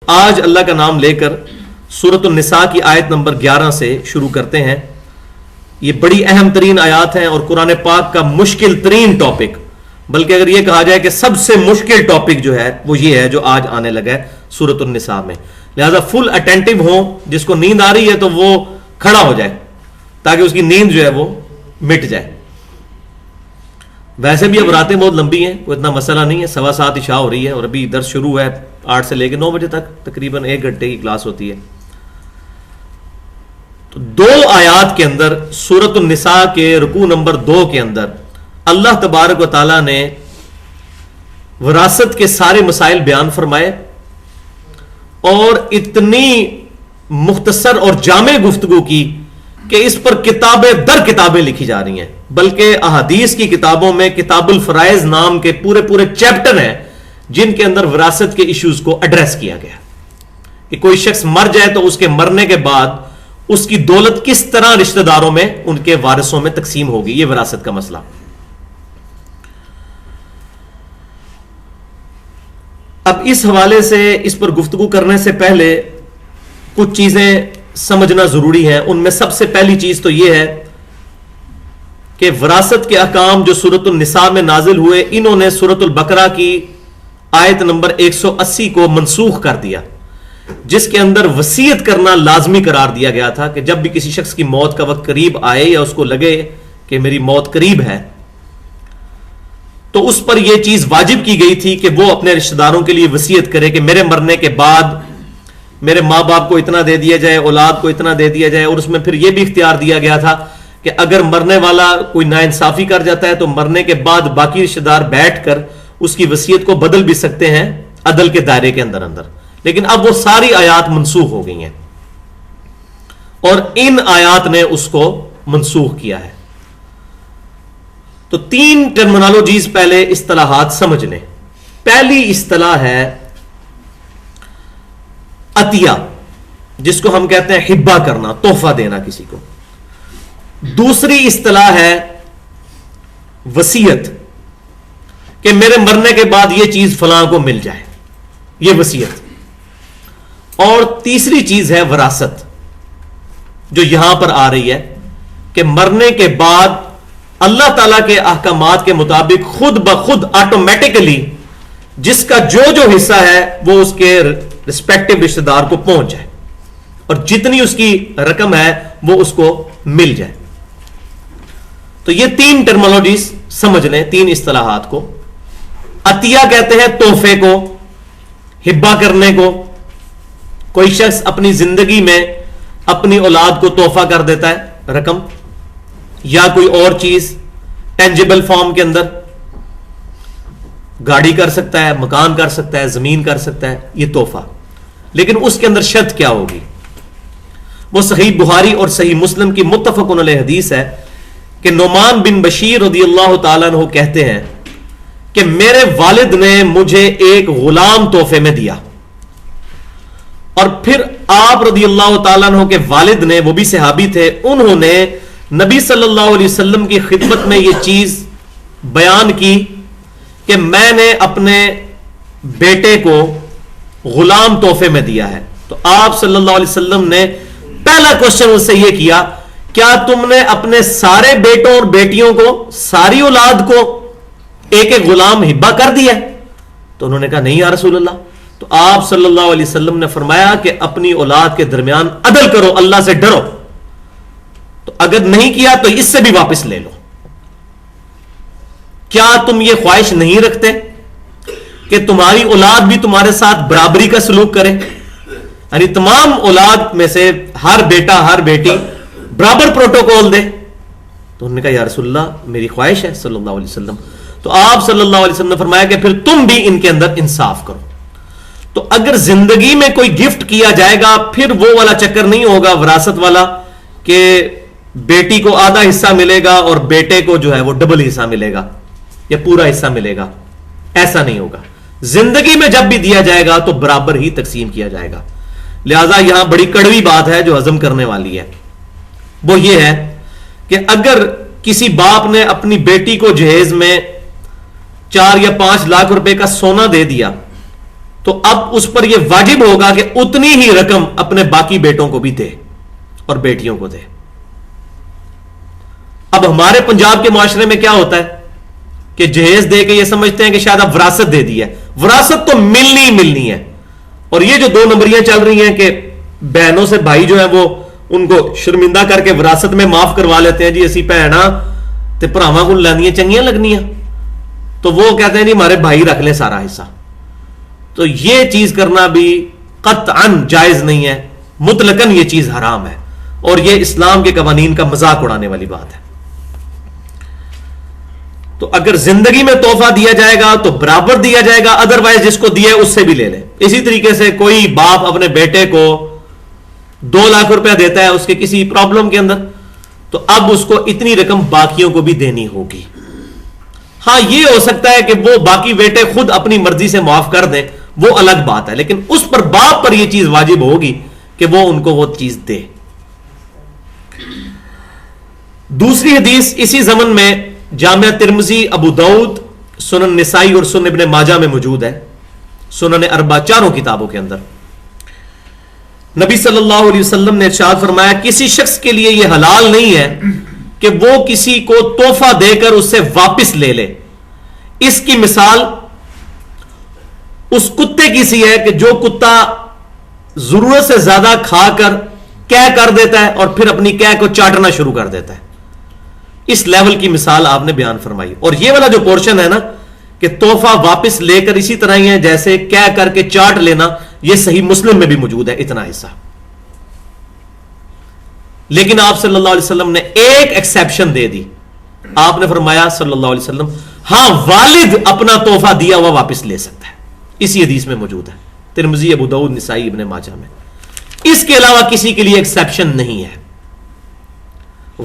آج اللہ کا نام لے کر سورۃ النساء کی آیت نمبر 11 سے شروع کرتے ہیں. یہ بڑی اہم ترین آیات ہیں اور قرآن پاک کا مشکل ترین ٹاپک، بلکہ اگر یہ کہا جائے کہ سب سے مشکل ٹاپک جو ہے وہ یہ ہے جو آج آنے لگا ہے سورۃ النساء میں. لہذا فل اٹینٹو ہوں، جس کو نیند آ رہی ہے تو وہ کھڑا ہو جائے تاکہ اس کی نیند جو ہے وہ مٹ جائے. ویسے بھی اب راتیں بہت لمبی ہیں، کوئی اتنا مسئلہ نہیں ہے. 7:15 عشاء ہو رہی ہے اور ابھی درس شروع ہے 8 سے لے کے 9 بجے تک، تقریباً 1 گھنٹے کی کلاس ہوتی ہے. تو 2 آیات کے اندر سورۃ النساء کے رکوع نمبر 2 کے اندر اللہ تبارک و تعالیٰ نے وراثت کے سارے مسائل بیان فرمائے اور اتنی مختصر اور جامع گفتگو کی کہ اس پر کتابیں در کتابیں لکھی جا رہی ہیں. بلکہ احادیث کی کتابوں میں کتاب الفرائض نام کے پورے چیپٹر ہیں جن کے اندر وراثت کے ایشوز کو ایڈریس کیا گیا کہ کوئی شخص مر جائے تو اس کے مرنے کے بعد اس کی دولت کس طرح رشتہ داروں میں ان کے وارثوں میں تقسیم ہوگی. یہ وراثت کا مسئلہ. اب اس حوالے سے اس پر گفتگو کرنے سے پہلے کچھ چیزیں سمجھنا ضروری ہے. ان میں سب سے پہلی چیز تو یہ ہے کہ وراثت کے احکام جو سورۃ النساء میں نازل ہوئے، انہوں نے سورۃ البقرہ کی آیت نمبر 180 کو منسوخ کر دیا، جس کے اندر وصیت کرنا لازمی قرار دیا گیا تھا کہ جب بھی کسی شخص کی موت کا وقت قریب آئے یا اس کو لگے کہ میری موت قریب ہے تو اس پر یہ چیز واجب کی گئی تھی کہ وہ اپنے رشتہ داروں کے لیے وصیت کرے کہ میرے مرنے کے بعد میرے ماں باپ کو اتنا دے دیا جائے، اولاد کو اتنا دے دیا جائے. اور اس میں پھر یہ بھی اختیار دیا گیا تھا کہ اگر مرنے والا کوئی ناانصافی کر جاتا ہے تو مرنے کے بعد باقی رشتہ دار بیٹھ کر اس کی وصیت کو بدل بھی سکتے ہیں عدل کے دائرے کے اندر. لیکن اب وہ ساری آیات منسوخ ہو گئی ہیں اور ان آیات نے اس کو منسوخ کیا ہے. تو 3 ٹرمینالوجیز پہلے اصطلاحات سمجھ لیں. پہلی اصطلاح ہے عطیہ، جس کو ہم کہتے ہیں ہبہ کرنا، تحفہ دینا کسی کو. دوسری اصطلاح ہے وصیت، کہ میرے مرنے کے بعد یہ چیز فلاں کو مل جائے، یہ وصیت. اور تیسری چیز ہے وراثت، جو یہاں پر آ رہی ہے کہ مرنے کے بعد اللہ تعالیٰ کے احکامات کے مطابق خود بخود آٹومیٹکلی جس کا جو حصہ ہے وہ اس کے رسپیکٹو رشتہ دار کو پہنچ جائے اور جتنی اس کی رقم ہے وہ اس کو مل جائے. تو یہ 3 ٹرمینالوجیز سمجھ لیں، 3 اصطلاحات کو. عطیہ کہتے ہیں تحفے کو، ہبہ کرنے کو. کوئی شخص اپنی زندگی میں اپنی اولاد کو تحفہ کر دیتا ہے، رقم یا کوئی اور چیز ٹینجیبل فارم کے اندر، گاڑی کر سکتا ہے، مکان کر سکتا ہے، زمین کر سکتا ہے، یہ تحفہ. لیکن اس کے اندر شرط کیا ہوگی؟ وہ صحیح بخاری اور صحیح مسلم کی متفق علیہ حدیث ہے کہ نعمان بن بشیر رضی اللہ تعالیٰ عنہ کہتے ہیں کہ میرے والد نے مجھے ایک غلام تحفے میں دیا، اور پھر آپ رضی اللہ تعالیٰ عنہ کے والد نے، وہ بھی صحابی تھے، انہوں نے نبی صلی اللہ علیہ وسلم کی خدمت میں یہ چیز بیان کی کہ میں نے اپنے بیٹے کو غلام تحفے میں دیا ہے. تو آپ صلی اللہ علیہ وسلم نے پہلا کوشچن اس سے یہ کیا، کیا تم نے اپنے سارے بیٹوں اور بیٹیوں کو، ساری اولاد کو ایک ایک غلام ہبہ کر دیا؟ تو انہوں نے کہا نہیں یا رسول اللہ. تو آپ صلی اللہ علیہ وسلم نے فرمایا کہ اپنی اولاد کے درمیان عدل کرو، اللہ سے ڈرو. تو اگر نہیں کیا تو اس سے بھی واپس لے لو. کیا تم یہ خواہش نہیں رکھتے کہ تمہاری اولاد بھی تمہارے ساتھ برابری کا سلوک کرے، یعنی تمام اولاد میں سے ہر بیٹا ہر بیٹی برابر پروٹوکول دے؟ تو انہوں نے کہا یا رسول اللہ میری خواہش ہے صلی اللہ علیہ وسلم. تو آپ صلی اللہ علیہ وسلم نے فرمایا کہ پھر تم بھی ان کے اندر انصاف کرو. تو اگر زندگی میں کوئی گفٹ کیا جائے گا پھر وہ والا چکر نہیں ہوگا وراثت والا کہ بیٹی کو آدھا حصہ ملے گا اور بیٹے کو جو ہے وہ ڈبل حصہ ملے گا یا پورا حصہ ملے گا. ایسا نہیں ہوگا. زندگی میں جب بھی دیا جائے گا تو برابر ہی تقسیم کیا جائے گا. لہذا یہاں بڑی کڑوی بات ہے جو ہضم کرنے والی ہے، وہ یہ ہے کہ اگر کسی باپ نے اپنی بیٹی کو جہیز میں 4 یا 5 لاکھ روپے کا سونا دے دیا تو اب اس پر یہ واجب ہوگا کہ اتنی ہی رقم اپنے باقی بیٹوں کو بھی دے اور بیٹیوں کو دے. اب ہمارے پنجاب کے معاشرے میں کیا ہوتا ہے کہ جہیز دے کے یہ سمجھتے ہیں کہ شاید اب وراثت دے دی ہے. وراثت تو ملنی ہی ملنی ہے. اور یہ جو 2 نمبریاں چل رہی ہیں کہ بہنوں سے بھائی جو ہیں وہ ان کو شرمندہ کر کے وراثت میں معاف کروا لیتے ہیں, جی اسی بھنا تے بھراواں کو لانیاں چنگیاں لگنیاں, تو وہ کہتے ہیں جی ہمارے بھائی رکھ لیں سارا حصہ. تو یہ چیز کرنا بھی قطعاً جائز نہیں ہے, مطلقاً یہ چیز حرام ہے, اور یہ اسلام کے قوانین کا مذاق اڑانے والی بات ہے. تو اگر زندگی میں تحفہ دیا جائے گا تو برابر دیا جائے گا, ادروائز جس کو دیا ہے اس سے بھی لے لے. اسی طریقے سے کوئی باپ اپنے بیٹے کو 2 لاکھ روپیہ دیتا ہے اس کے کسی پرابلم کے اندر, تو اب اس کو اتنی رقم باقیوں کو بھی دینی ہوگی. ہاں یہ ہو سکتا ہے کہ وہ باقی بیٹے خود اپنی مرضی سے معاف کر دیں, وہ الگ بات ہے, لیکن اس پر باپ پر یہ چیز واجب ہوگی کہ وہ ان کو وہ چیز دے. دوسری حدیث اسی ضمن میں جامعہ ترمذی, ابو داؤد, سنن نسائی اور سنن ابن ماجہ میں موجود ہے, سنن اربع چاروں کتابوں کے اندر. نبی صلی اللہ علیہ وسلم نے ارشاد فرمایا کسی شخص کے لیے یہ حلال نہیں ہے کہ وہ کسی کو تحفہ دے کر اس سے واپس لے لے. اس کی مثال اس کتے کی سی ہے کہ جو کتا ضرورت سے زیادہ کھا کر کیا کر دیتا ہے اور پھر اپنی کیا کو چاٹنا شروع کر دیتا ہے. اس لیول کی مثال آپ نے بیان فرمائی. اور یہ والا جو پورشن ہے نا کہ تحفہ واپس لے کر اسی طرح ہی ہے جیسے کیا کر کے چاٹ لینا, یہ صحیح مسلم میں بھی موجود ہے اتنا حصہ. لیکن آپ صلی اللہ علیہ وسلم نے ایک ایکسیپشن دے دی. آپ نے فرمایا صلی اللہ علیہ وسلم ہاں والد اپنا تحفہ دیا ہوا واپس لے سکتا ہے. اسی حدیث میں موجود ہے, ترمذی, ابو داؤد, نسائی, ابن ماجہ میں. اس کے علاوہ کسی کے لیے ایکسیپشن نہیں ہے.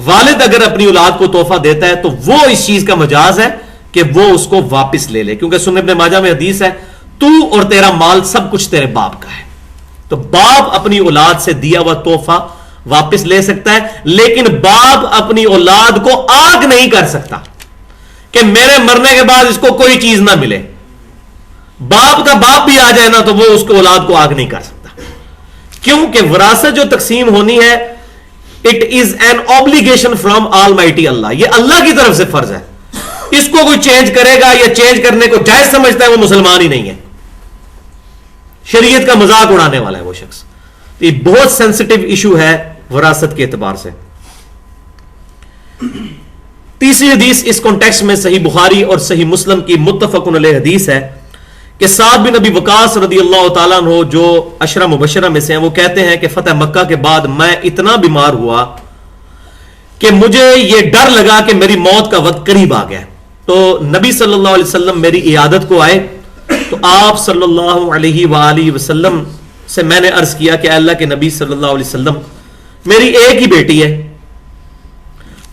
والد اگر اپنی اولاد کو تحفہ دیتا ہے تو وہ اس چیز کا مجاز ہے کہ وہ اس کو واپس لے لے, کیونکہ سنن ابن ماجہ میں حدیث ہے تو اور تیرا مال سب کچھ تیرے باپ کا ہے. تو باپ اپنی اولاد سے دیا ہوا تحفہ واپس لے سکتا ہے, لیکن باپ اپنی اولاد کو آگ نہیں کر سکتا کہ میرے مرنے کے بعد اس کو کوئی چیز نہ ملے. باپ کا باپ بھی آ جائے نا تو وہ اس کو اولاد کو آگ نہیں کر سکتا, کیونکہ وراثت جو تقسیم ہونی ہے it is an obligation from almighty اللہ, یہ اللہ کی طرف سے فرض ہے. اس کو کوئی چینج کرے گا یا چینج کرنے کو جائز سمجھتا ہے وہ مسلمان ہی نہیں ہے, شریعت کا مذاق اڑانے والا ہے وہ شخص. یہ بہت سینسٹیو ایشو ہے وراثت کے اعتبار سے. تیسری حدیث اس کانٹیکسٹ میں صحیح بخاری اور صحیح مسلم کی متفق علیہ حدیث ہے کہ سعد بن ابی وقاص رضی اللہ تعالیٰ عنہ جو عشرہ مبشرہ میں سے ہیں, وہ کہتے ہیں کہ فتح مکہ کے بعد میں اتنا بیمار ہوا کہ مجھے یہ ڈر لگا کہ میری موت کا وقت قریب آ گیا. تو نبی صلی اللہ علیہ وسلم میری عیادت کو آئے, تو آپ صلی اللہ علیہ وآلہ وسلم سے میں نے عرض کیا کہ اللہ کے نبی صلی اللہ علیہ وسلم میری ایک ہی بیٹی ہے,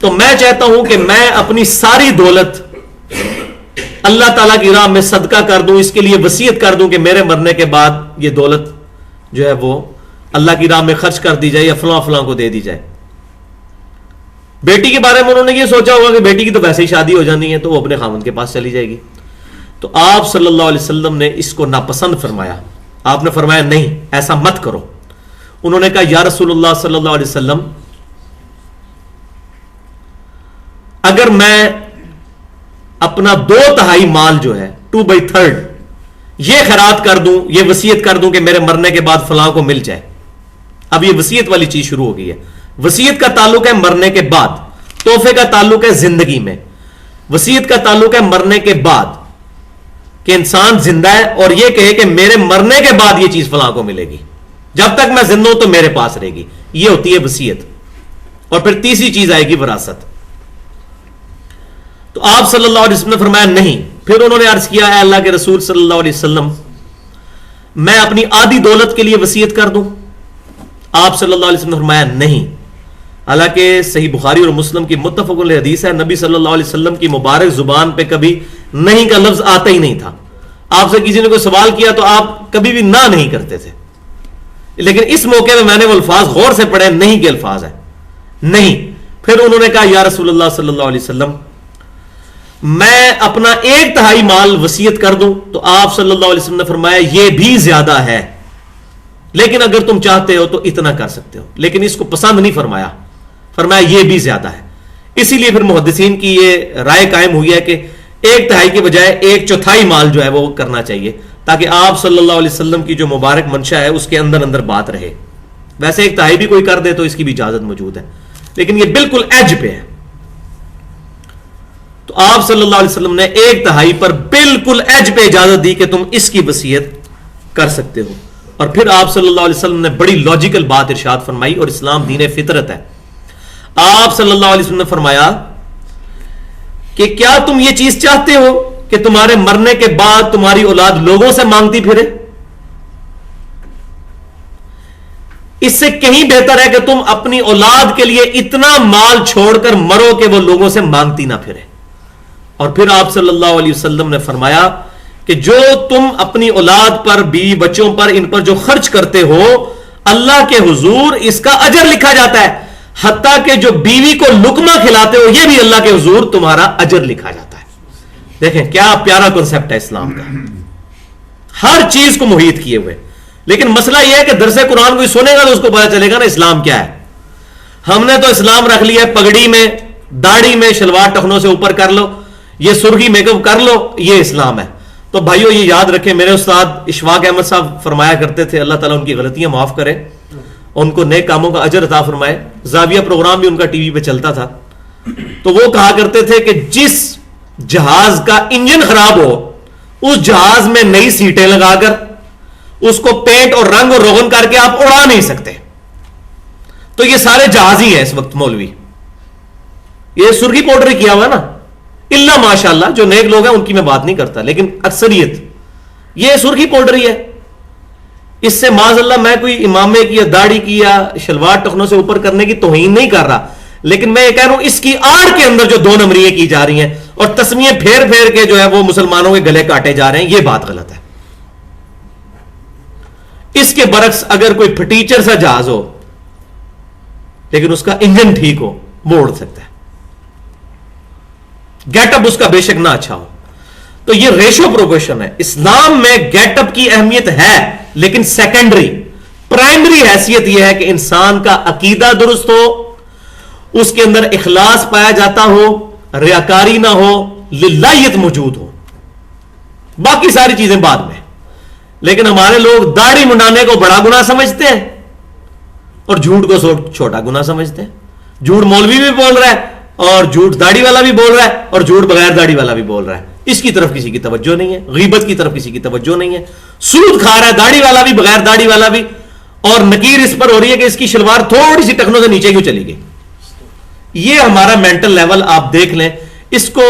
تو میں چاہتا ہوں کہ میں اپنی ساری دولت اللہ تعالیٰ کی راہ میں صدقہ کر دوں, اس کے لیے وصیت کر دوں کہ میرے مرنے کے بعد یہ دولت جو ہے وہ اللہ کی راہ میں خرچ کر دی جائے یا فلاں فلاں کو دے دی جائے. بیٹی کے بارے میں انہوں نے یہ سوچا ہوگا کہ بیٹی کی تو ویسے ہی شادی ہو جانی ہے تو وہ اپنے خاوند کے پاس چلی جائے گی. تو آپ صلی اللہ علیہ وسلم نے اس کو ناپسند فرمایا. آپ نے فرمایا نہیں ایسا مت کرو. انہوں نے کہا یا رسول اللہ صلی اللہ علیہ وسلم اگر میں اپنا 2/3 مال جو ہے 2/3 یہ خیرات کر دوں, یہ وصیت کر دوں کہ میرے مرنے کے بعد فلاں کو مل جائے. اب یہ وصیت والی چیز شروع ہو گئی ہے. وصیت کا تعلق ہے مرنے کے بعد, تحفے کا تعلق ہے زندگی میں. وصیت کا تعلق ہے مرنے کے بعد کہ انسان زندہ ہے اور یہ کہے کہ میرے مرنے کے بعد یہ چیز فلاں کو ملے گی, جب تک میں زندہ ہوں تو میرے پاس رہے گی. یہ ہوتی ہے وصیت. اور پھر تیسری چیز آئے گی وراثت. تو آپ صلی اللہ علیہ وسلم نے فرمایا نہیں. پھر انہوں نے عرض کیا اے اللہ کے رسول صلی اللہ علیہ وسلم میں اپنی آدھی دولت کے لیے وصیت کر دوں. آپ صلی اللہ علیہ وسلم نے فرمایا نہیں. حالانکہ صحیح بخاری اور مسلم کی متفق علیہ حدیث ہے, نبی صلی اللہ علیہ وسلم کی مبارک زبان پہ کبھی نہیں کا لفظ آتا ہی نہیں تھا. آپ سے کسی نے کوئی سوال کیا تو آپ کبھی بھی نہ نہیں کرتے تھے, لیکن اس موقع میں نے وہ الفاظ غور سے پڑھے, نہیں کے الفاظ ہیں نہیں. پھر انہوں نے کہا یا رسول اللہ صلی اللہ علیہ وسلم میں اپنا 1/3 مال وصیت کر دوں، تو آپ صلی اللہ علیہ وسلم نے فرمایا یہ بھی زیادہ ہے، لیکن اگر تم چاہتے ہو تو اتنا کر سکتے ہو، لیکن اس کو پسند نہیں فرمایا، فرمایا یہ بھی زیادہ ہے۔ اسی لیے پھر محدثین کی یہ رائے قائم ہوئی ہے کہ 1/3 کے بجائے 1/4 مال جو ہے وہ کرنا چاہیے، تاکہ آپ صلی اللہ علیہ وسلم کی جو مبارک منشا ہے اس کے اندر اندر بات رہے۔ ویسے 1/3 بھی کوئی کر دے تو اس کی بھی اجازت موجود ہے، لیکن یہ بالکل ایج پہ ہے۔ تو آپ صلی اللہ علیہ وسلم نے 1/3 پر بالکل ایج پہ اجازت دی کہ تم اس کی وصیت کر سکتے ہو۔ اور پھر آپ صلی اللہ علیہ وسلم نے بڑی لاجیکل بات ارشاد فرمائی، اور اسلام دین فطرت ہے۔ آپ صلی اللہ علیہ وسلم نے فرمایا کہ کیا تم یہ چیز چاہتے ہو کہ تمہارے مرنے کے بعد تمہاری اولاد لوگوں سے مانگتی پھرے؟ اس سے کہیں بہتر ہے کہ تم اپنی اولاد کے لیے اتنا مال چھوڑ کر مرو کہ وہ لوگوں سے مانگتی نہ پھرے۔ اور پھر آپ صلی اللہ علیہ وسلم نے فرمایا کہ جو تم اپنی اولاد پر، بیوی بچوں پر، ان پر جو خرچ کرتے ہو، اللہ کے حضور اس کا اجر لکھا جاتا ہے، حتیٰ کہ جو بیوی کو لقمہ کھلاتے ہو یہ بھی اللہ کے حضور تمہارا اجر لکھا جاتا ہے۔ دیکھیں کیا پیارا کنسپٹ ہے اسلام کا، ہر چیز کو محیط کیے ہوئے۔ لیکن مسئلہ یہ ہے کہ درس قرآن کوئی سنے گا تو اس کو پتا چلے گا نا اسلام کیا ہے۔ ہم نے تو اسلام رکھ لیا ہے پگڑی میں، داڑھی میں، شلوار ٹخنوں سے اوپر کر لو، یہ سرخی میک اپ کر لو، یہ اسلام ہے۔ تو بھائیو یہ یاد رکھیں، میرے استاد اشفاق احمد صاحب فرمایا کرتے تھے، اللہ تعالیٰ ان کی غلطیاں معاف کرے، ان کو نیک کاموں کا اجر عطا فرمائے۔ زاویہ پروگرام بھی ان کا ٹی وی پہ چلتا تھا، تو وہ کہا کرتے تھے کہ جس جہاز کا انجن خراب ہو اس جہاز میں نئی سیٹیں لگا کر اس کو پینٹ اور رنگ اور روغن کر کے آپ اڑا نہیں سکتے۔ تو یہ سارے جہاز ہی ہیں اس وقت مولوی، یہ سرخی پاؤڈر کیا ہوا نا، اللہ ماشاء اللہ جو نیک لوگ ہیں ان کی میں بات نہیں کرتا، لیکن اکثریت یہ سرخی پاؤڈر ہی ہے۔ اس سے معاذ اللہ میں کوئی امامے کی یا داڑھی کی یا شلوار ٹخنوں سے اوپر کرنے کی توہین نہیں کر رہا، لیکن میں یہ کہہ رہا ہوں اس کی آڑ کے اندر جو 2 نمبریاں کی جا رہی ہیں اور تسمیے پھیر پھیر کے جو ہے وہ مسلمانوں کے گلے کاٹے جا رہے ہیں، یہ بات غلط ہے۔ اس کے برعکس اگر کوئی پھٹیچر سا جہاز ہو لیکن اس کا انجن ٹھیک ہو، وہ اڑ سکتا ہے، گیٹ اپ اس کا بے شک نہ اچھا ہو۔ تو یہ ریشو پروپورشن ہے۔ اسلام میں گیٹ اپ کی اہمیت ہے، لیکن سیکنڈری، پرائمری حیثیت یہ ہے کہ انسان کا عقیدہ درست ہو، اس کے اندر اخلاص پایا جاتا ہو، ریاکاری نہ ہو، للہیت موجود ہو، باقی ساری چیزیں بعد میں۔ لیکن ہمارے لوگ داڑھی منڈانے کو بڑا گناہ سمجھتے ہیں اور جھوٹ کو چھوٹا گناہ سمجھتے ہیں۔ جھوٹ مولوی بھی بول رہا ہے اور جھوٹ داڑھی والا بھی بول رہا ہے اور جھوٹ بغیر داڑھی والا بھی بول رہا ہے، اس کی طرف کسی کی توجہ نہیں ہے، غیبت کی طرف کسی کی توجہ نہیں ہے۔ سود کھا رہا ہے داڑھی والا بھی بغیر داڑھی والا بھی، اور نکیر اس پر ہو رہی ہے کہ اس کی شلوار تھوڑی سی ٹخنوں سے نیچے کیوں چلی گئی۔ یہ ہمارا مینٹل لیول آپ دیکھ لیں۔ اس کو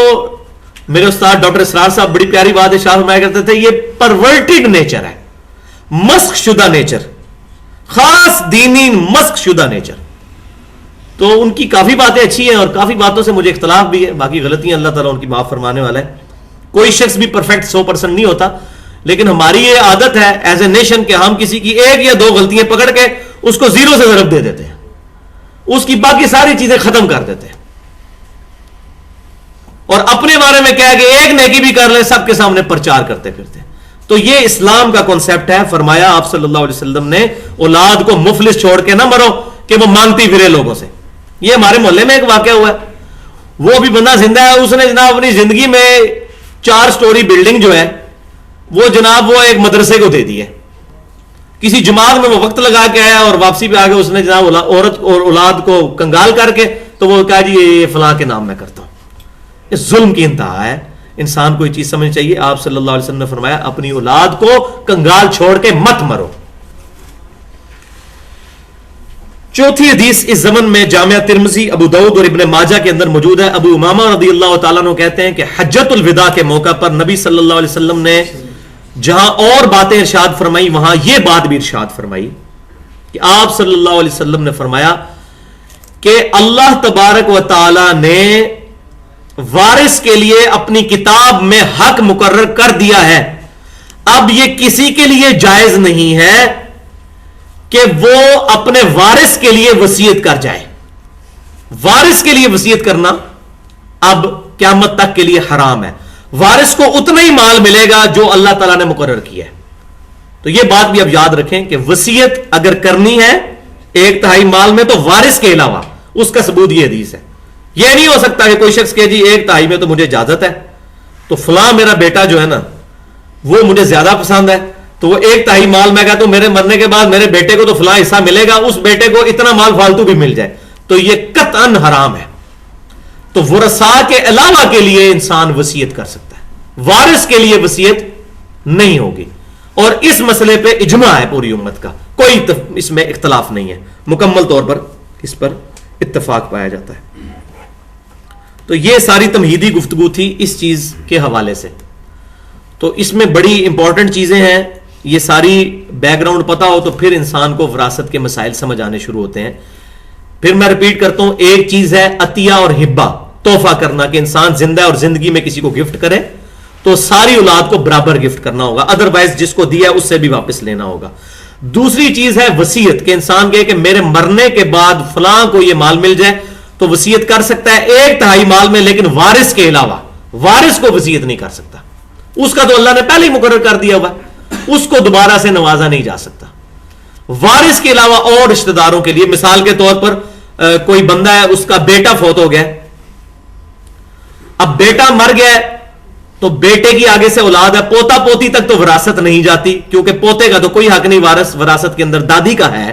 میرے استاد ڈاکٹر اسرار صاحب بڑی پیاری بات ارشاد فرمایا کرتے تھے، یہ پرورٹڈ نیچر ہے، مسخ شدہ نیچر، خاص دینی مسخ شدہ نیچر۔ تو ان کی کافی باتیں اچھی ہیں اور کافی باتوں سے مجھے اختلاف بھی ہے، باقی غلطیاں اللہ تعالیٰ ان کی معاف فرمانے والا ہے۔ کوئی شخص بھی پرفیکٹ 100% نہیں ہوتا، لیکن ہماری یہ عادت ہے ایز اے نیشن کہ ہم کسی کی 1 یا 2 غلطیاں پکڑ کے اس کو 0 سے ضرب دے دیتے ہیں، اس کی باقی ساری چیزیں ختم کر دیتے ہیں، اور اپنے بارے میں کہہ کہ ایک نیکی بھی کر لیں سب کے سامنے پرچار کرتے پھرتے ہیں۔ تو یہ اسلام کا کانسیپٹ ہے۔ فرمایا آپ صلی اللہ علیہ وسلم نے اولاد کو مفلس چھوڑ کے نہ مرو کہ وہ مانگتی پھرے لوگوں سے۔ یہ ہمارے محلے میں ایک واقعہ ہوا ہے، وہ بھی بندہ زندہ ہے، اس نے جناب اپنی زندگی میں 4 سٹوری بلڈنگ جو ہے وہ جناب وہ ایک مدرسے کو دے دی ہے۔ کسی جماعت میں وہ وقت لگا کے آیا اور واپسی پہ آگے اس نے جناب عورت اور اولاد کو کنگال کر کے تو وہ کہا جی یہ فلاں کے نام میں کرتا ہوں۔ یہ ظلم کی انتہا ہے، انسان کو یہ چیز سمجھنی چاہیے۔ آپ صلی اللہ علیہ وسلم نے فرمایا اپنی اولاد کو کنگال چھوڑ کے مت مرو۔ چوتھی حدیث اس زمن میں جامعہ ترمذی، ابو داؤد اور ابن ماجہ کے اندر موجود ہے۔ ابو امامہ رضی اللہ تعالیٰ عنہ کہتے ہیں کہ حجۃ الوداع کے موقع پر نبی صلی اللہ علیہ وسلم نے جہاں اور باتیں ارشاد فرمائی وہاں یہ بات بھی ارشاد فرمائی کہ آپ صلی اللہ علیہ وسلم نے فرمایا کہ اللہ تبارک و تعالی نے وارث کے لیے اپنی کتاب میں حق مقرر کر دیا ہے، اب یہ کسی کے لیے جائز نہیں ہے کہ وہ اپنے وارث کے لیے وصیت کر جائے۔ وارث کے لیے وصیت کرنا اب قیامت تک کے لیے حرام ہے. وارث کو اتنا ہی مال ملے گا جو اللہ تعالیٰ نے مقرر کیا ہے. تو یہ بات بھی اب یاد رکھیں کہ وصیت اگر کرنی ہے 1/3 مال میں تو وارث کے علاوہ، اس کا ثبوت یہ حدیث ہے. یہ نہیں ہو سکتا کہ کوئی شخص کہ جی 1/3 میں تو مجھے اجازت ہے، تو فلاں میرا بیٹا جو ہے نا وہ مجھے زیادہ پسند ہے، تو وہ 1/3 مال میں کہتا ہوں میرے مرنے کے بعد میرے بیٹے کو تو فلاں حصہ ملے گا، اس بیٹے کو اتنا مال فالتو بھی مل جائے، تو یہ قطعاً حرام ہے. تو ورثاء کے علاوہ کے لیے انسان وصیت کر سکتا ہے، وارث کے لیے وصیت نہیں ہوگی. اور اس مسئلے پہ اجماع ہے پوری امت کا، کوئی اس میں اختلاف نہیں ہے، مکمل طور پر اس پر اتفاق پایا جاتا ہے. تو یہ ساری تمہیدی گفتگو تھی اس چیز کے حوالے سے. تو اس میں بڑی امپورٹنٹ چیزیں ہیں، یہ ساری بیک گراؤنڈ پتا ہو تو پھر انسان کو وراثت کے مسائل سمجھ آنے شروع ہوتے ہیں. پھر میں ریپیٹ کرتا ہوں، ایک چیز ہے عطیہ اور ہبہ، تحفہ کرنا، کہ انسان زندہ اور زندگی میں کسی کو گفٹ کرے تو ساری اولاد کو برابر گفٹ کرنا ہوگا، ادروائز جس کو دیا اس سے بھی واپس لینا ہوگا. دوسری چیز ہے وصیت، کہ انسان کہے کہ میرے مرنے کے بعد فلاں کو یہ مال مل جائے، تو وصیت کر سکتا ہے 1/3 مال میں، لیکن وارث کے علاوہ وارث کو وصیت نہیں کر سکتا. اس کا تو اللہ نے پہلے ہی مقرر کر دیا ہوا، اس کو دوبارہ سے نوازا نہیں جا سکتا. وارث کے علاوہ اور رشتہ داروں کے لیے، مثال کے طور پر کوئی بندہ ہے، اس کا بیٹا فوت ہو گیا، اب بیٹا مر گیا تو بیٹے کی آگے سے اولاد ہے، پوتا پوتی تک تو وراثت نہیں جاتی، کیونکہ پوتے کا تو کوئی حق نہیں وراثت کے اندر، دادی کا ہے.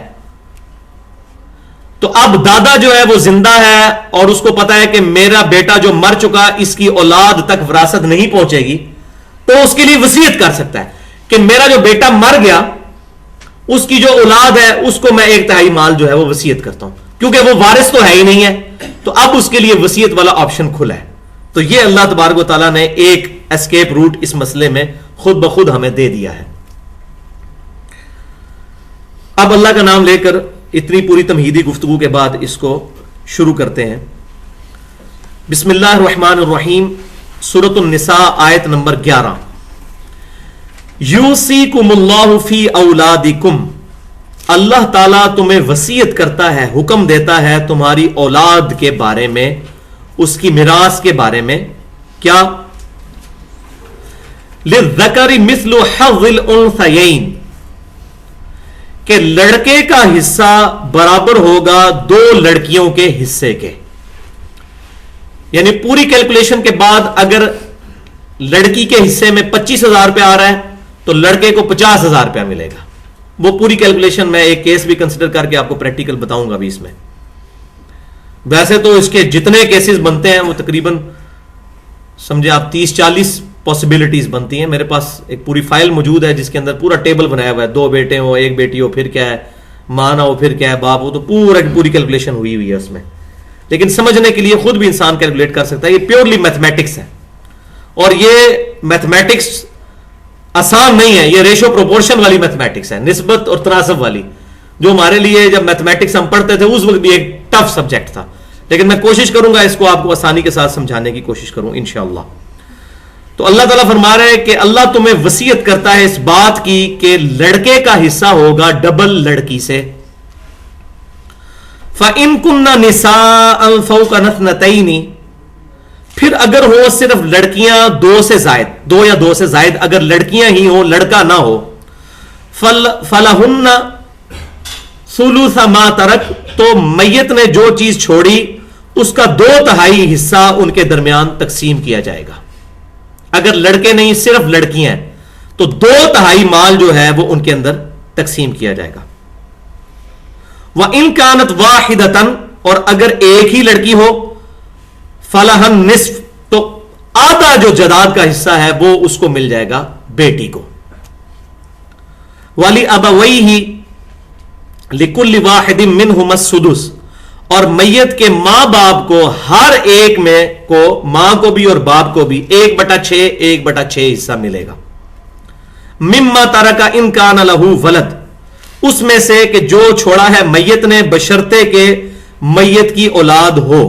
تو اب دادا جو ہے وہ زندہ ہے اور اس کو پتا ہے کہ میرا بیٹا جو مر چکا اس کی اولاد تک وراثت نہیں پہنچے گی، تو اس کے لیے وصیت کر سکتا ہے کہ میرا جو بیٹا مر گیا اس کی جو اولاد ہے اس کو میں 1/3 مال جو ہے وہ وصیت کرتا ہوں، کیونکہ وہ وارث تو ہے ہی نہیں ہے. تو اب اس کے لیے وصیت والا آپشن کھلا ہے. تو یہ اللہ تبارک و تعالیٰ نے ایک اسکیپ روٹ اس مسئلے میں خود بخود ہمیں دے دیا ہے. اب اللہ کا نام لے کر اتنی پوری تمہیدی گفتگو کے بعد اس کو شروع کرتے ہیں. بسم اللہ الرحمن الرحیم، سورۃ النساء آیت نمبر 11. یوصیکم اللہ فی اولادکم، اللہ تعالیٰ تمہیں وصیت کرتا ہے، حکم دیتا ہے تمہاری اولاد کے بارے میں، اس کی میراث کے بارے میں. کیا؟ للذکر مثل حظ الانثیین، کہ لڑکے کا حصہ برابر ہوگا 2 لڑکیوں کے حصے کے. یعنی پوری کیلکولیشن کے بعد اگر لڑکی کے حصے میں 25,000 روپے آ رہا ہے تو لڑکے کو 50,000 روپیہ ملے گا. وہ پوری کیلکولیشن میں ایک کیس بھی کنسیڈر کر کے آپ کو پریکٹیکل بتاؤں گا بھی اس میں. ویسے تو اس کے جتنے کیسز بنتے ہیں وہ تقریباً سمجھے آپ 30-40 پاسبلٹیز بنتی ہیں. میرے پاس ایک پوری فائل موجود ہے جس کے اندر پورا ٹیبل بنایا ہوا ہے، 2 بیٹے ہو، 1 بیٹی ہو، پھر کیا ہے ماں نہ ہو، پھر کیا ہے باپ ہو، تو پوری کیلکولیشن ہوئی ہے اس میں. لیکن سمجھنے کے لیے خود بھی انسان کیلکولیٹ کر سکتا ہے. یہ پیورلی میتھمیٹکس ہے، اور یہ میتھمیٹکس آسان نہیں ہے، یہ ریشو پروپورشن والی میتھمیٹکس ہے، نسبت اور تناسب والی، جو ہمارے لیے جب میتھمیٹکس ہم پڑھتے تھے اس وقت بھی ایک ٹف سبجیکٹ تھا. لیکن میں کوشش کروں گا اس کو آپ کو آسانی کے ساتھ سمجھانے کی کوشش کروں انشاءاللہ. تو اللہ تعالیٰ فرما رہے ہیں کہ اللہ تمہیں وصیت کرتا ہے اس بات کی کہ لڑکے کا حصہ ہوگا ڈبل لڑکی سے. فَإِن كُنَّ نِسَاءً فَوْقَ اثْنَتَيْنِ، پھر اگر ہو صرف لڑکیاں 2 سے زائد، 2 یا 2 سے زائد اگر لڑکیاں ہی ہو، لڑکا نہ ہو، فَلَهُنَّ ثُلُثَ مَا تَرَكَ، تو میت نے جو چیز چھوڑی اس کا 2/3 حصہ ان کے درمیان تقسیم کیا جائے گا. اگر لڑکے نہیں صرف لڑکیاں ہیں تو 2/3 مال جو ہے وہ ان کے اندر تقسیم کیا جائے گا. وَإِن كَانَتْ وَاحِدَةً، اور اگر ایک ہی لڑکی ہو، فَلَهَا النِّصْفُ، تو آدھا جو جائیداد کا حصہ ہے وہ اس کو مل جائے گا بیٹی کو. وَلِأَبَوَيْهِ لِكُلِّ وَاحِدٍ مِّنْهُمَا السُّدُسُ، اور میت کے ماں باپ کو ہر ایک میں کو، ماں کو بھی اور باپ کو بھی 1/6 حصہ ملے گا. مما ترک ان کان لہو ولد، اس میں سے کہ جو چھوڑا ہے میت نے بشرطے کہ میت کی اولاد ہو.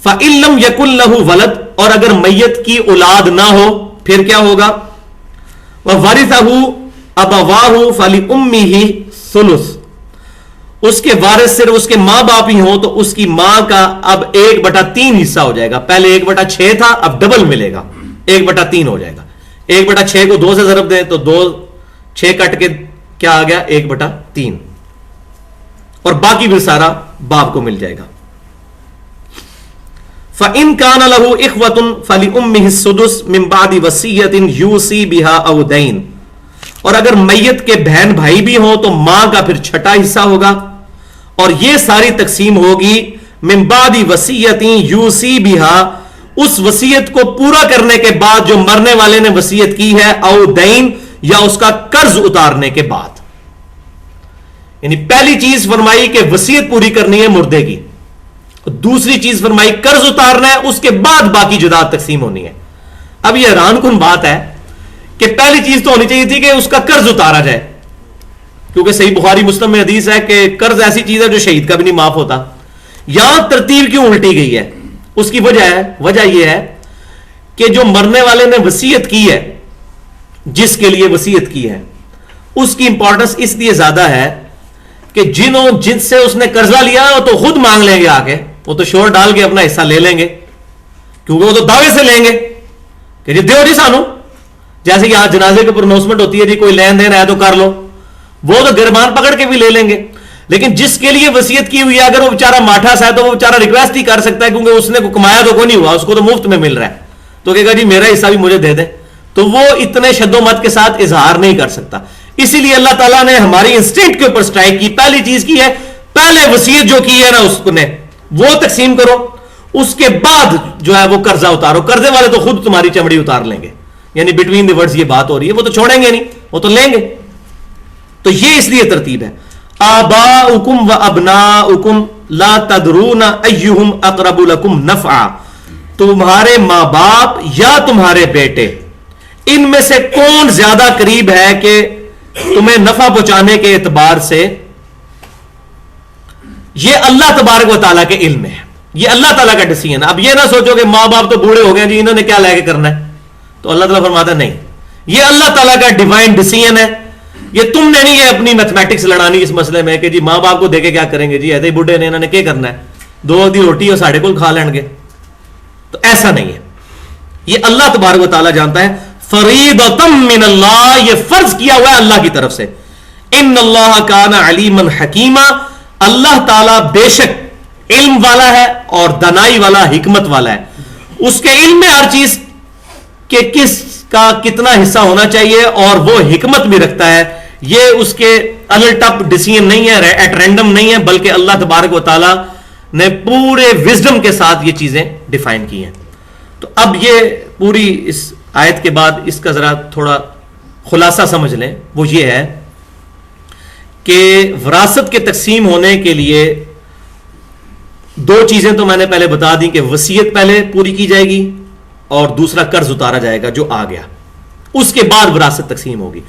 فَإِن لَمْ يَكُنْ لَهُ ولد، اور اگر میت کی اولاد نہ ہو پھر کیا ہوگا؟ وَوَرِثَهُ أَبَوَاهُ فَلِأُمِّهِ ثُلُثٌ، اس کے وارث صرف اس کے ماں باپ ہی ہوں تو اس کی ماں کا اب 1/3 حصہ ہو جائے گا. پہلے 1/6 تھا, اب ڈبل ملے گا, 1/3 ہو جائے گا. 1/6 کو 2 سے ضرب دیں تو 2 6 کٹ کے کیا آ گیا 1/3, اور باقی بھی سارا باپ کو مل جائے گا. فَإِن كَانَ لَهُ إِخْوَةٌ فَلِأُمِّهِ السُّدُسُ مِن بَعْدِ وَصِيَّةٍ يُوصِي بِهَا أَوْ دَيْنٍ, اور اگر میت کے بہن بھائی بھی ہوں تو ماں کا پھر چھٹا حصہ ہوگا, اور یہ ساری تقسیم ہوگی من بعد وصیۃ یوصی بها, اس وصیت کو پورا کرنے کے بعد جو مرنے والے نے وصیت کی ہے, او دین, یا اس کا قرض اتارنے کے بعد. یعنی پہلی چیز فرمائی کہ وصیت پوری کرنی ہے مردے کی, دوسری چیز فرمائی قرض اتارنا ہے, اس کے بعد باقی جداد تقسیم ہونی ہے. اب یہ حیران کن بات ہے کہ پہلی چیز تو ہونی چاہیے تھی کہ اس کا قرض اتارا جائے, کیونکہ صحیح بخاری مسلم میں حدیث ہے کہ قرض ایسی چیز ہے جو شہید کا بھی نہیں معاف ہوتا. یہاں ترتیب کیوں الٹی گئی ہے؟ اس کی وجہ یہ ہے کہ جو مرنے والے نے وصیت کی ہے, جس کے لیے وصیت کی ہے, اس کی امپورٹنس اس لیے زیادہ ہے کہ جن سے اس نے قرضہ لیا وہ تو خود مانگ لیں گے آ کے, وہ تو شور ڈال کے اپنا حصہ لے لیں گے, کیونکہ وہ تو دعوے سے لیں گے کہ جی دیو جی سانو, جیسے کہ آج جنازے کی پرونوسمنٹ ہوتی ہے جی کوئی لین دین ہے تو کر لو, وہ تو گربان پکڑ کے بھی لے لیں گے. لیکن جس کے لیے وصیت کی ہوئی ہے اگر وہ بیچارہ ماٹھا سا ہے تو وہ بیچارہ ریکویسٹ ہی کر سکتا ہے, کیونکہ اس نے کو کمایا تو کوئی نہیں ہوا, اس کو تو مفت میں مل رہا ہے, تو کہے گا جی میرا حصہ بھی مجھے دے دیں, تو وہ اتنے شد و مت کے ساتھ اظہار نہیں کر سکتا. اسی لیے اللہ تعالیٰ نے ہماری انسٹنکٹ کے اوپر سٹرائک کی, پہلی چیز کی ہے پہلے وصیت جو کی ہے نا اس نے وہ تقسیم کرو, اس کے بعد جو ہے وہ قرضہ اتارو. قرضے والے تو خود تمہاری چمڑی اتار لیں گے, یعنی بٹوین دی ورڈز یہ بات ہو رہی ہے, وہ تو چھوڑیں گے نہیں, وہ تو لیں گے. تو یہ اس لیے ترتیب ہے. آباؤکم و ابناؤکم لا تدرون ایہم اقرب لکم نفعا, تمہارے ماں باپ یا تمہارے بیٹے ان میں سے کون زیادہ قریب ہے کہ تمہیں نفع پہنچانے کے اعتبار سے, یہ اللہ تبارک و تعالیٰ کے علم میں ہے, یہ اللہ تعالیٰ کا ڈیسیژن. اب یہ نہ سوچو کہ ماں باپ تو بوڑھے ہو گئے جی انہوں نے کیا لے کے کرنا ہے, تو اللہ تعالیٰ فرماتا نہیں, یہ اللہ تعالیٰ کا ڈیوائن ڈیسیژن ہے, یہ تم نے نہیں یہ اپنی میتھمیٹکس لڑانی اس مسئلے میں کہ جی ماں باپ کو دے کے کیا کریں گے, جی ایسے ہی بوڑھے نے انہوں نے کیا کرنا ہے, 2 وقت کی روٹی اور ساڑھے کو کھا لیں گے, تو ایسا نہیں ہے. یہ اللہ تبارک و تعالیٰ جانتا ہے. فریضۃ من اللہ, یہ فرض کیا ہوا ہے اللہ کی طرف سے. ان اللہ کان علیما حکیما, اللہ تعالیٰ بے شک علم والا ہے اور دانائی والا, حکمت والا ہے. اس کے علم میں ہر چیز کہ کس کا کتنا حصہ ہونا چاہیے, اور وہ حکمت بھی رکھتا ہے. یہ اس کے الٹپ ڈیسیژن نہیں ہے, ایٹ رینڈم نہیں ہے, بلکہ اللہ تبارک و تعالیٰ نے پورے وزڈم کے ساتھ یہ چیزیں ڈیفائن کی ہیں. تو اب یہ پوری اس آیت کے بعد اس کا ذرا تھوڑا خلاصہ سمجھ لیں. وہ یہ ہے کہ وراثت کے تقسیم ہونے کے لیے 2 چیزیں تو میں نے پہلے بتا دی کہ وصیت پہلے پوری کی جائے گی اور دوسرا قرض اتارا جائے گا جو آ گیا, اس کے بعد وراثت تقسیم ہوگی.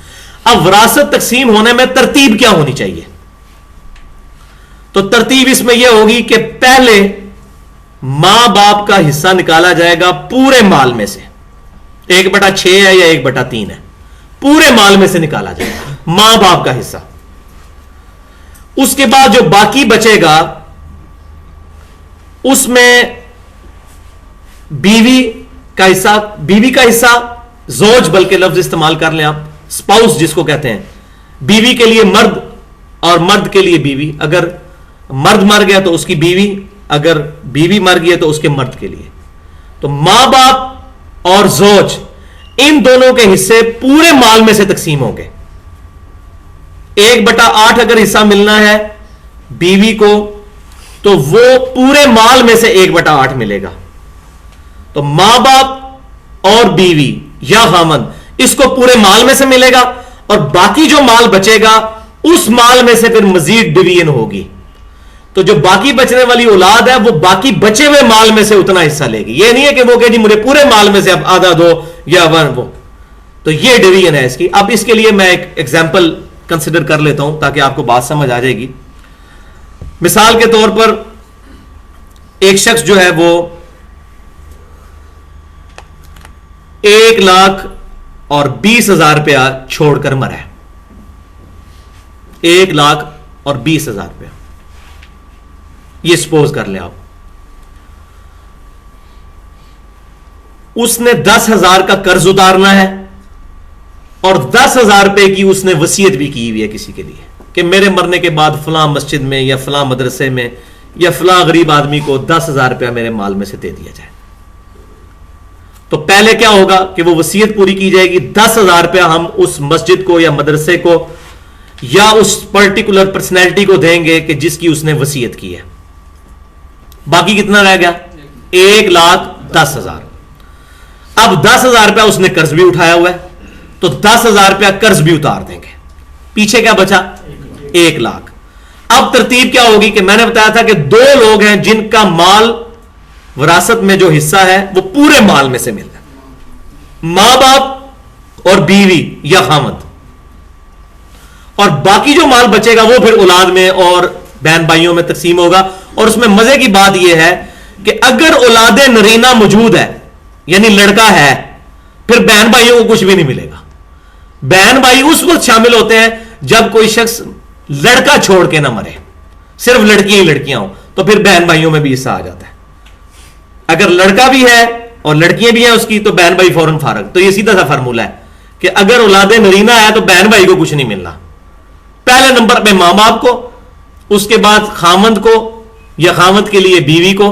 اب وراثت تقسیم ہونے میں ترتیب کیا ہونی چاہیے؟ تو ترتیب اس میں یہ ہوگی کہ پہلے ماں باپ کا حصہ نکالا جائے گا پورے مال میں سے, 1/6 ہے یا 1/3 ہے, پورے مال میں سے نکالا جائے گا ماں باپ کا حصہ. اس کے بعد جو باقی بچے گا اس میں بیوی کا حصہ, زوج بلکہ لفظ استعمال کر لیں آپ, سپاؤس جس کو کہتے ہیں, بیوی کے لیے مرد اور مرد کے لیے بیوی. اگر مرد مر گیا تو اس کی بیوی, اگر بیوی مر گئی تو اس کے مرد کے لیے. تو ماں باپ اور زوج ان دونوں کے حصے پورے مال میں سے تقسیم ہوں گے. 1/8 اگر حصہ ملنا ہے بیوی کو تو وہ پورے مال میں سے 1/8 ملے گا. تو ماں باپ اور بیوی یا خامند اس کو پورے مال میں سے ملے گا, اور باقی جو مال بچے گا اس مال میں سے پھر مزید ڈویژن ہوگی. تو جو باقی بچنے والی اولاد ہے وہ باقی بچے ہوئے مال میں سے اتنا حصہ لے گی. یہ نہیں ہے کہ وہ کہ جی مجھے پورے مال میں سے اب آدھا دو یا 1 وہ. تو یہ ڈویژن ہے اس کی. اب اس کے لیے میں ایک ایگزامپل کنسیڈر کر لیتا ہوں تاکہ آپ کو بات سمجھ آ جائے گی. مثال کے طور پر ایک شخص جو ہے وہ 1,20,000 روپیہ چھوڑ کر مرا ہے. 1,20,000 روپیہ یہ سپوز کر لیں آپ. اس نے 10,000 کا قرض اتارنا ہے اور 10,000 روپے کی اس نے وصیت بھی کی ہوئی ہے کسی کے لیے کہ میرے مرنے کے بعد فلاں مسجد میں یا فلاں مدرسے میں یا فلاں غریب آدمی کو 10,000 روپیہ میرے مال میں سے دے دیا جائے. تو پہلے کیا ہوگا کہ وہ وصیت پوری کی جائے گی. 10,000 روپیہ ہم اس مسجد کو یا مدرسے کو یا اس پرٹیکولر پرسنالٹی کو دیں گے کہ جس کی اس نے وصیت کی ہے. باقی کتنا رہ گیا؟ 1,10,000. اب 10,000 روپیہ اس نے قرض بھی اٹھایا ہوا ہے تو 10,000 روپیہ قرض بھی اتار دیں گے. پیچھے کیا بچا؟ 1,00,000. اب ترتیب کیا ہوگی کہ میں نے بتایا تھا کہ 2 لوگ ہیں جن کا مال وراثت میں جو حصہ ہے وہ پورے مال میں سے ملتا ہے، ماں باپ اور بیوی یا خاوند. اور باقی جو مال بچے گا وہ پھر اولاد میں اور بہن بھائیوں میں تقسیم ہوگا. اور اس میں مزے کی بات یہ ہے کہ اگر اولاد نرینہ موجود ہے یعنی لڑکا ہے پھر بہن بھائیوں کو کچھ بھی نہیں ملے گا. بہن بھائی اس وقت شامل ہوتے ہیں جب کوئی شخص لڑکا چھوڑ کے نہ مرے، صرف لڑکیاں ہی لڑکیاں ہوں تو پھر بہن بھائیوں میں بھی حصہ آ جاتا ہے. اگر لڑکا بھی ہے اور لڑکیاں بھی ہیں اس کی تو بہن بھائی فوراً فارغ. تو یہ سیدھا سا فارمولہ ہے کہ اگر اولاد نرینہ ہے تو بہن بھائی کو کچھ نہیں ملنا. پہلے نمبر پہ ماں باپ کو، اس کے بعد خاوند کو یا خاوند کے لیے بیوی کو،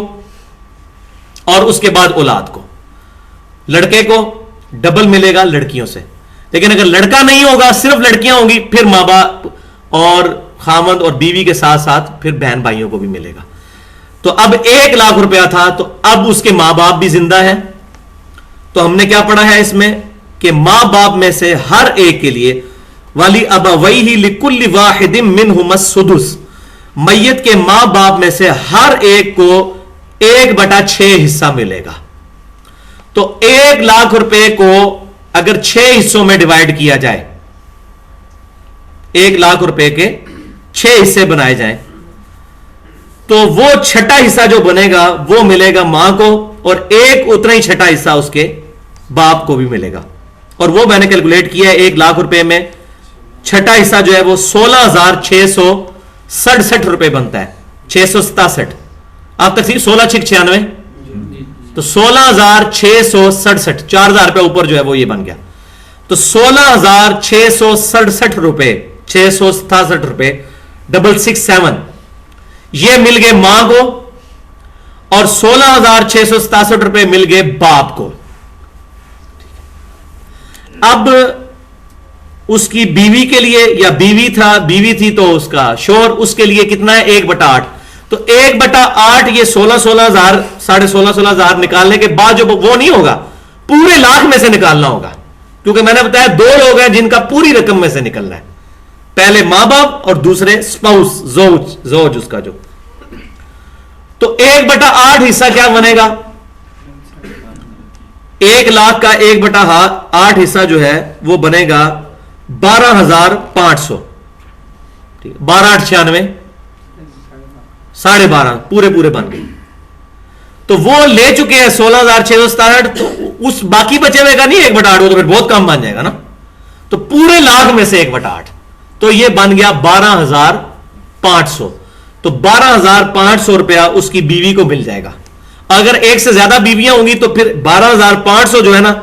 اور اس کے بعد اولاد کو. لڑکے کو ڈبل ملے گا لڑکیوں سے. لیکن اگر لڑکا نہیں ہوگا صرف لڑکیاں ہوں گی پھر ماں باپ اور خاوند اور بیوی کے ساتھ ساتھ پھر بہن بھائیوں کو بھی ملے گا. تو اب 1,00,000 روپیہ تھا تو اب اس کے ماں باپ بھی زندہ ہیں. تو ہم نے کیا پڑھا ہے اس میں کہ ماں باپ میں سے ہر ایک کے لیے والی ابویہ لکل واحد منہما السدس، میت کے ماں باپ میں سے ہر ایک کو 1/6 حصہ ملے گا. تو 1,00,000 روپے کو اگر 6 حصوں میں ڈیوائڈ کیا جائے، 1,00,000 روپے کے 6 حصے بنائے جائیں تو وہ چھٹا حصہ جو بنے گا وہ ملے گا ماں کو اور ایک اتنا ہی چھٹا حصہ اس کے باپ کو بھی ملے گا. اور وہ میں نے کیلکولیٹ کیا ہے 1,00,000 روپے میں چھٹا حصہ جو ہے وہ 16,667 روپے بنتا ہے. 667 آپ تقسیم 16 6 96 تو 16,667 4,000 روپے اوپر جو ہے وہ یہ بن گیا. تو 16,667 روپے 667 روپے 667 یہ مل گئے ماں کو اور 16,667 روپے مل گئے باپ کو. اب اس کی بیوی کے لیے یا بیوی تھی تو اس کا شوہر اس کے لیے کتنا ہے 1/8. تو 1/8 یہ 16,000 16,500 نکالنے کے بعد جو وہ نہیں ہوگا پورے لاکھ میں سے نکالنا ہوگا کیونکہ میں نے بتایا 2 لوگ ہیں جن کا پوری رقم میں سے نکلنا ہے. پہلے ماں باپ اور دوسرے سپاؤس زوج اس کا جو. تو 1/8 حصہ کیا بنے گا؟ 1,00,000 کا 1/8 حصہ جو ہے وہ بنے گا 12,500. 12,896 12.5 پورے بن گئے. تو وہ لے چکے ہیں 16,667. تو اس باقی بچے ہوئے کا نہیں 1/8 وہ تو پھر بہت کم بن جائے گا نا. تو پورے لاکھ میں سے 1/8 تو یہ بن گیا 12,500. تو 12,500 روپیہ اس کی بیوی کو مل جائے گا. اگر ایک سے زیادہ بیویاں ہوں گی تو پھر 12,500 جو ہے نا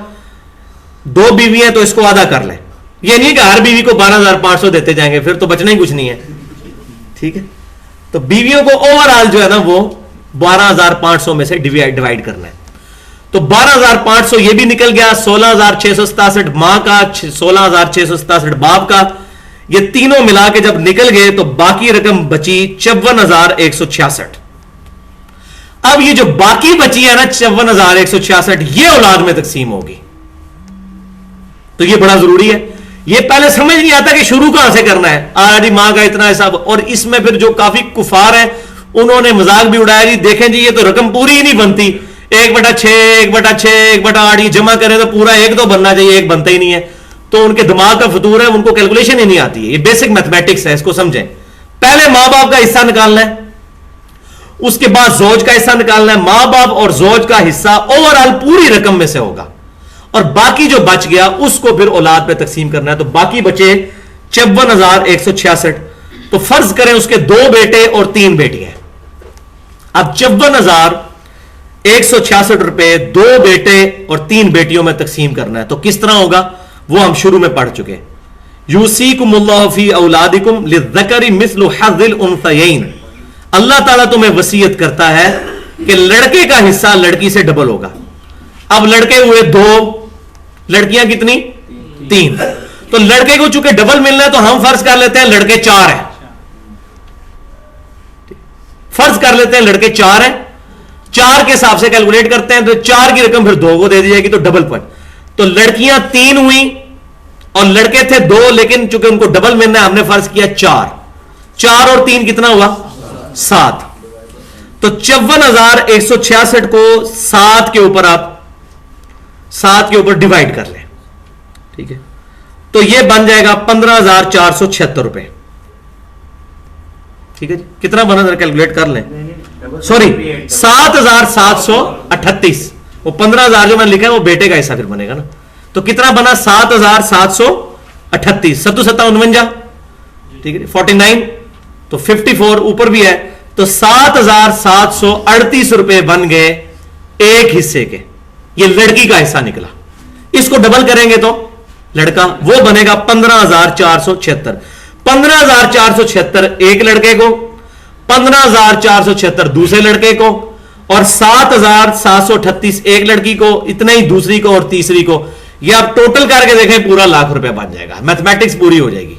2 بیویاں تو اس کو آدھا کر لیں. یہ نہیں کہ ہر بیوی کو 12,500 دیتے جائیں گے پھر تو بچنا ہی کچھ نہیں ہے. ٹھیک ہے. تو بیویوں کو اوور آل جو ہے نا وہ 12,500 میں سے ڈیوائڈ کرنا ہے. تو 12,500 یہ بھی نکل گیا. 16,667 ماں کا 16,667 باپ کا. یہ تینوں ملا کے جب نکل گئے تو باقی رقم بچی 54,166. اب یہ جو باقی بچی ہے نا 54,166 یہ اولاد میں تقسیم ہوگی. تو یہ بڑا ضروری ہے. یہ پہلے سمجھ نہیں آتا کہ شروع کہاں سے کرنا ہے. آج ماں کا اتنا حساب. اور اس میں پھر جو کافی کفار ہیں انہوں نے مذاق بھی اڑایا جی دیکھیں جی یہ تو رقم پوری ہی نہیں بنتی. 1/6 1/6 1/8 یہ جمع کریں تو پورا 1 تو بننا چاہیے 1 بنتا ہی نہیں ہے. تو ان کے دماغ کا فطور ہے ان کو کیلکولیشن ہی نہیں آتی ہے. یہ بیسک میتھمیٹکس ہے اس کو سمجھیں. پہلے ماں باپ کا حصہ نکالنا ہے اس کے بعد زوج کا حصہ نکالنا ہے. ماں باپ اور زوج کا حصہ اوور آل پوری رقم میں سے ہوگا اور باقی جو بچ گیا اس کو پھر اولاد پہ تقسیم کرنا ہے. تو باقی بچے 54,166. تو فرض کریں اس کے 2 بیٹے اور 3 بیٹیاں. اب 54,166 روپے 2 بیٹے اور 3 بیٹیوں میں تقسیم کرنا ہے، تو کس طرح ہوگا وہ ہم شروع میں پڑھ چکے. یوصیکم اللہ فی اولادکم للذکر مثل حظ الانثیین. اللہ تعالیٰ تمہیں وصیت کرتا ہے کہ لڑکے کا حصہ لڑکی سے ڈبل ہوگا. اب لڑکے ہوئے 2، لڑکیاں کتنی؟ 3. تو لڑکے کو چونکہ ڈبل ملنا ہے تو ہم فرض کر لیتے ہیں لڑکے 4 ہیں. فرض کر لیتے ہیں لڑکے 4 ہیں، 4 کے حساب سے کیلکولیٹ کرتے ہیں تو 4 کی رقم پھر 2 کو دے دی جائے گی تو ڈبل پوائنٹ. تو لڑکیاں 3 ہوئی اور لڑکے تھے 2، لیکن چونکہ ان کو ڈبل ملنا ہے ہم نے فرض کیا 4. 4 اور 3 کتنا ہوا؟ 7. تو 54,166 کو 7 کے اوپر آپ 7 کے اوپر ڈیوائڈ کر لیں. ٹھیک ہے، تو یہ بن جائے گا 15,476 روپے. ٹھیک ہے جی، کتنا بنا ذرا کیلکولیٹ کر لیں. سوری 7,738. وہ 15,000 جو میں نے لکھا ہے وہ بیٹے کا حصہ پھر بنے گا نا. تو کتنا بنا؟ 7,738. 7 7 49. ٹھیک ہے، 49. تو 54 اوپر بھی ہے، تو 7,738 روپے بن گئے ایک حصے کے. یہ لڑکی کا حصہ نکلا. اس کو ڈبل کریں گے تو لڑکا وہ بنے گا 15,476. 15,476 ایک لڑکے کو، 15,476 دوسرے لڑکے کو، اور 7,738 ایک لڑکی کو، اتنا ہی دوسری کو اور تیسری کو. یہ آپ ٹوٹل کر کے دیکھیں پورا ₹1,00,000 بن جائے گا. میتھمیٹکس پوری ہو جائے گی.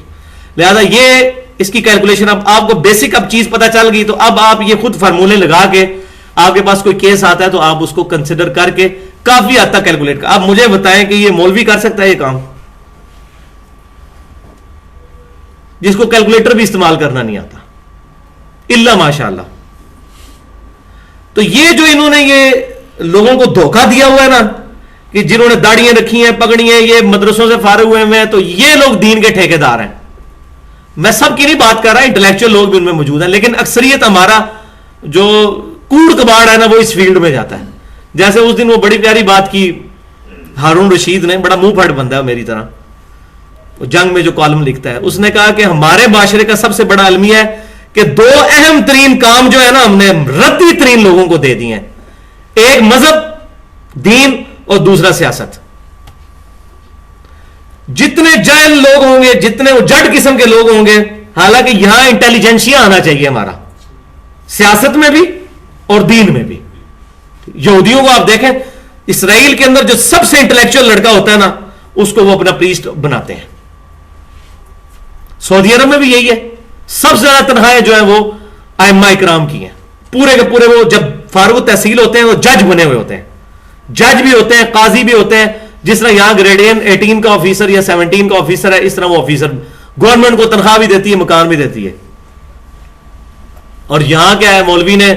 لہذا یہ اس کی کیلکولیشن اب آپ کو بیسک اب چیز پتا چل گئی. تو اب آپ یہ خود فارمولے لگا کے آپ کے پاس کوئی کیس آتا ہے تو آپ اس کو کنسیڈر کر کے کافی حد تک کیلکولیٹ کر. اب مجھے بتائیں کہ یہ مولوی کر سکتا ہے یہ کام جس کو کیلکولیٹر بھی استعمال کرنا نہیں آتا الا ماشاء اللہ. تو یہ جو انہوں نے یہ لوگوں کو دھوکہ دیا ہوا ہے نا کہ جنہوں نے داڑیاں رکھی ہیں پگڑی ہیں یہ مدرسوں سے فارغ ہوئے ہیں تو یہ لوگ دین کے ٹھیکیدار ہیں. میں سب کی نہیں بات کر رہا، انٹلیکچوئل لوگ بھی ان میں موجود ہیں، لیکن اکثریت ہمارا جو کوڑ کباڑ ہے نا وہ اس فیلڈ میں جاتا ہے. جیسے اس دن وہ بڑی پیاری بات کی ہارون رشید نے، بڑا منہ پھٹ بندہ ہے میری طرح، جنگ میں جو کالم لکھتا ہے، اس نے کہا کہ ہمارے معاشرے کا سب سے بڑا المیہ ہے کہ 2 اہم ترین کام جو ہے نا ہم نے ردی ترین لوگوں کو دے دیے ہیں. ایک مذہب دین اور دوسرا سیاست. جتنے جاہل لوگ ہوں گے، جتنے وہ جڈ قسم کے لوگ ہوں گے، حالانکہ یہاں انٹیلیجنسیا آنا چاہیے ہمارا، سیاست میں بھی اور دین میں بھی. یہودیوں کو آپ دیکھیں، اسرائیل کے اندر جو سب سے انٹلیکچوئل لڑکا ہوتا ہے نا اس کو وہ اپنا پریسٹ بناتے ہیں. سعودی عرب میں بھی یہی ہے. سب سے زیادہ تنخواہیں جو ہیں وہ ائمہ اکرام کی ہیں. پورے کے پورے وہ جب فارغ تحصیل ہوتے ہیں وہ جج بنے ہوئے ہوتے ہیں، جج بھی ہوتے ہیں، قاضی بھی ہوتے ہیں. جس طرح یہاں گریڈین 18 کا آفیسر یا 17 کا آفیسر ہے، اس طرح وہ آفیسر گورنمنٹ کو تنخواہ بھی دیتی ہے، مکان بھی دیتی ہے. اور یہاں کیا ہے، مولوی نے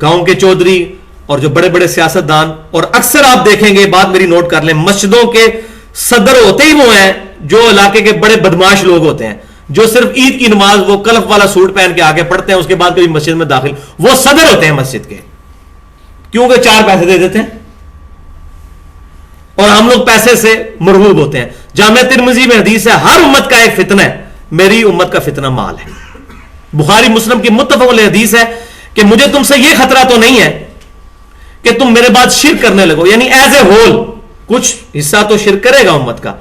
گاؤں کے چودھری اور جو بڑے بڑے سیاستدان، اور اکثر آپ دیکھیں گے، بات میری نوٹ کر لیں، مسجدوں کے صدر ہوتے ہی وہ ہیں جو علاقے کے بڑے بدماش لوگ ہوتے ہیں، جو صرف عید کی نماز وہ کلف والا سوٹ پہن کے آگے پڑھتے ہیں، اس کے بعد کبھی مسجد میں داخل، وہ صدر ہوتے ہیں مسجد کے، کیونکہ 4 پیسے دے دیتے ہیں اور ہم لوگ پیسے سے مرغوب ہوتے ہیں. جامع ترمذی میں حدیث ہے، ہر امت کا ایک فتنہ ہے، میری امت کا فتنہ مال ہے. بخاری مسلم کی متفق علیہ حدیث ہے کہ مجھے تم سے یہ خطرہ تو نہیں ہے کہ تم میرے بعد شرک کرنے لگو، یعنی ایز اے ہول کچھ حصہ تو شرک کرے گا امت کا،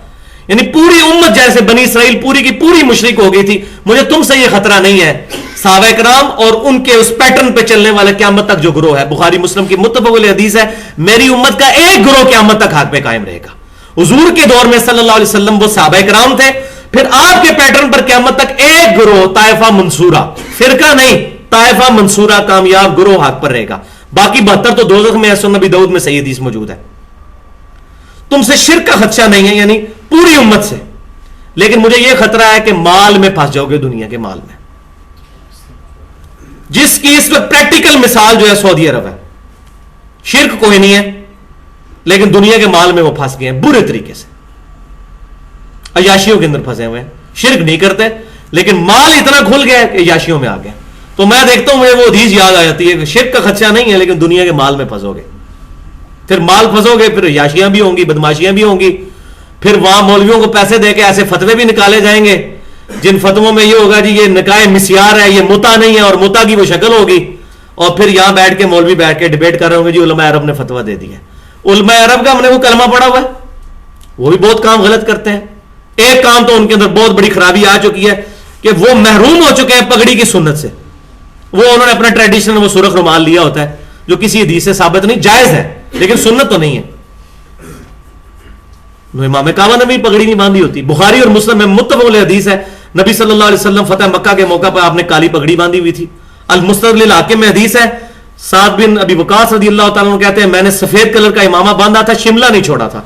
یعنی پوری امت جیسے بنی اسرائیل پوری کی پوری مشرک ہو گئی تھی، مجھے تم سے یہ خطرہ نہیں ہے. صحابہ کرام اور ان کے اس پیٹرن پہ چلنے والے قیامت تک جو گروہ ہے، بخاری مسلم کی متفق علیہ حدیث ہے، میری امت کا ایک گروہ قیامت تک حق پہ قائم رہے گا. حضور کے دور میں صلی اللہ علیہ وسلم وہ صحابہ کرام تھے، پھر آپ کے پیٹرن پر قیامت تک ایک گروہ طائفہ منصورہ، فرقہ نہیں، طائفہ منصورہ کامیاب گروہ حق پر رہے گا. باقی 72 تو دوزخ میں ہے، سنن نبی داؤد میں صحیح حدیث موجود ہے. تم سے شرک کا خدشہ نہیں ہے، یعنی پوری امت سے، لیکن مجھے یہ خطرہ ہے کہ مال میں پھنس جاؤ گے، دنیا کے مال میں، جس کی اس وقت پریکٹیکل مثال جو ہے سعودی عرب ہے. شرک کوئی نہیں ہے لیکن دنیا کے مال میں وہ پھنس گئے ہیں برے طریقے سے، عیاشیوں کے اندر پھنسے ہوئے ہیں. شرک نہیں کرتے لیکن مال اتنا کھل گیا کہ عیاشیوں میں آ گئے. تو میں دیکھتا ہوں مجھے وہ حدیث یاد آ جاتی ہے کہ شرک کا خدشہ نہیں ہے لیکن دنیا کے مال میں پھنسو گے، پھر مال پھنسو گے، پھر عیاشیاں بھی ہوں گی، بدماشیاں بھی ہوں گی، پھر وہاں مولویوں کو پیسے دے کے ایسے فتوے بھی نکالے جائیں گے جن فتووں میں یہ ہوگا جی یہ نکاح مسیار ہے، یہ متا نہیں ہے، اور متا کی وہ شکل ہوگی. اور پھر یہاں بیٹھ کے مولوی بیٹھ کے ڈیبیٹ کر رہے ہوں گے جی علماء عرب نے فتویٰ دے دیا. علماء عرب کا ہم نے وہ کلمہ پڑھا ہوا ہے, وہ بھی بہت کام غلط کرتے ہیں. ایک کام تو ان کے اندر بہت بڑی خرابی آ چکی ہے کہ وہ محروم ہو چکے ہیں پگڑی کی سنت سے. وہ انہوں نے اپنا ٹریڈیشنل وہ سرخ رومال لیا ہوتا ہے جو کسی حدیث سے ثابت نہیں, جائز ہے لیکن سنت تو نہیں ہے. امام کعبہ نے بھی پگڑی نہیں باندھی ہوتی. بخاری اور مسلم میں متفق علیہ حدیث ہے, نبی صلی اللہ علیہ وسلم فتح مکہ کے موقع پر آپ نے کالی پگڑی باندھی ہوئی تھی. المستدرک للحاکم میں حدیث ہے, سعد بن ابی وقاص رضی اللہ تعالیٰ عنہ کہتے ہیں میں نے سفید کلر کا امامہ باندھا تھا, شملہ نہیں چھوڑا تھا.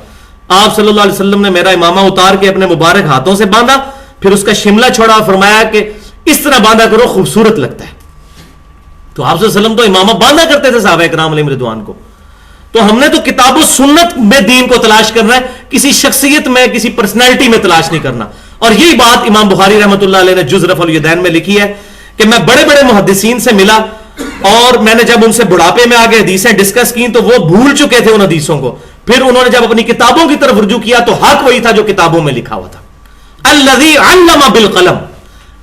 آپ صلی اللہ علیہ وسلم نے میرا امامہ اتار کے اپنے مبارک ہاتھوں سے باندھا, پھر اس کا شملہ چھوڑا, فرمایا کہ اس طرح باندھا کرو خوبصورت لگتا ہے. تو آپ صلی اللہ علیہ وسلم تو امامہ باندھا کرتے تھے صحابہ کرام علیہم رضوان کو. تو ہم نے تو کتاب و سنت میں دین کو تلاش کرنا ہے, کسی شخصیت میں کسی پرسنالٹی میں تلاش نہیں کرنا. اور یہی بات امام بخاری رحمۃ اللہ علیہ نے جز رفع الیدین میں لکھی ہے کہ میں بڑے بڑے محدثین سے ملا اور میں نے جب ان سے بڑھاپے میں آگے حدیثیں ڈسکس کی تو وہ بھول چکے تھے ان حدیثوں کو. پھر انہوں نے جب اپنی کتابوں کی طرف رجوع کیا تو حق وہی تھا جو کتابوں میں لکھا ہوا تھا. الذی علم بالقلم,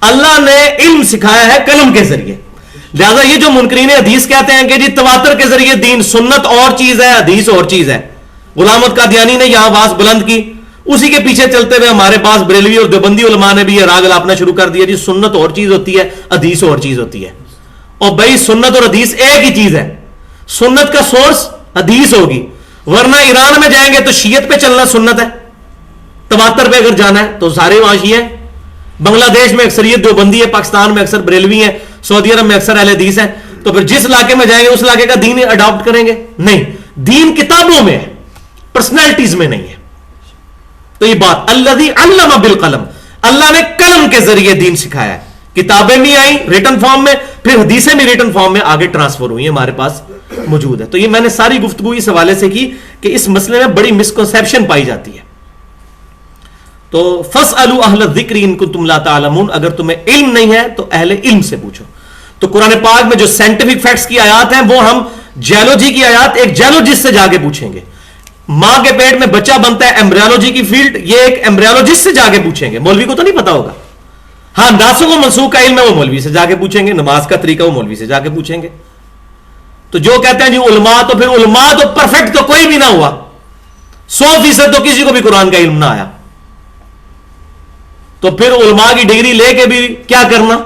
اللہ نے علم سکھایا ہے قلم کے ذریعے. لہذا یہ جو منکرین حدیث کہتے ہیں کہ جی تواتر کے ذریعے دین, سنت اور چیز ہے حدیث اور چیز ہے. غلام احمد قادیانی نے یہاں آواز بلند کی, اسی کے پیچھے چلتے ہوئے ہمارے پاس بریلوی اور دیوبندی علماء نے بھی یہ راگ الاپنا شروع کر دیا جی سنت اور چیز ہوتی ہے حدیث اور چیز ہوتی ہے. اور بھائی سنت اور حدیث ایک ہی چیز ہے, سنت کا سورس حدیث ہوگی, ورنہ ایران میں جائیں گے تو شیعت پہ چلنا سنت ہے, تواتر پہ اگر جانا ہے تو سارے وہاں شیعہ ہیں. بنگلہ دیش میں اکثریت دیوبندی ہے, پاکستان میں اکثر بریلوی ہیں, سعودی عرب میں اکثر اہل حدیث ہیں. تو پھر جس علاقے میں جائیں گے اس علاقے کا دین اڈاپٹ کریں گے؟ نہیں, دین کتابوں میں ہے, پرسنالٹیز میں نہیں ہے. تو یہ بات الذی علم بالقلم, اللہ نے قلم کے ذریعے دین سکھایا ہے. کتابیں بھی آئیں ریٹن فارم میں, پھر حدیثیں بھی ریٹن فارم میں آگے ٹرانسفر ہوئی ہیں, ہمارے پاس موجود ہے. تو یہ میں نے ساری گفتگو اس حوالے سے کی کہ اس مسئلے میں بڑی مسکنسیپشن پائی جاتی ہے. تو فاسألوا اہل الذکر ان کنتم لا تعلمون, اگر تمہیں علم نہیں ہے تو اہل علم سے پوچھو. تو قرآن پاک میں جو سائنٹیفک فیکٹس کی آیات ہیں وہ ہم جیولوجی کی آیات ایک جیولوجسٹ سے جا کے پوچھیں گے. ماں کے پیٹ میں بچہ بنتا ہے, ایمبریولوجی کی فیلڈ, یہ ایک ایمبریولوجسٹ سے جا کے پوچھیں گے. مولوی کو تو نہیں پتا ہوگا. ہاں ناسخ و منسوخ کا علم ہے وہ مولوی سے جا کے پوچھیں گے, نماز کا طریقہ وہ مولوی سے جا کے پوچھیں گے. تو جو کہتے ہیں جی علماء, تو پھر علماء تو پرفیکٹ تو کوئی بھی نہ ہوا, 100% تو کسی کو بھی قرآن کا علم نہ آیا. تو پھر علماء کی ڈگری لے کے بھی کیا کرنا؟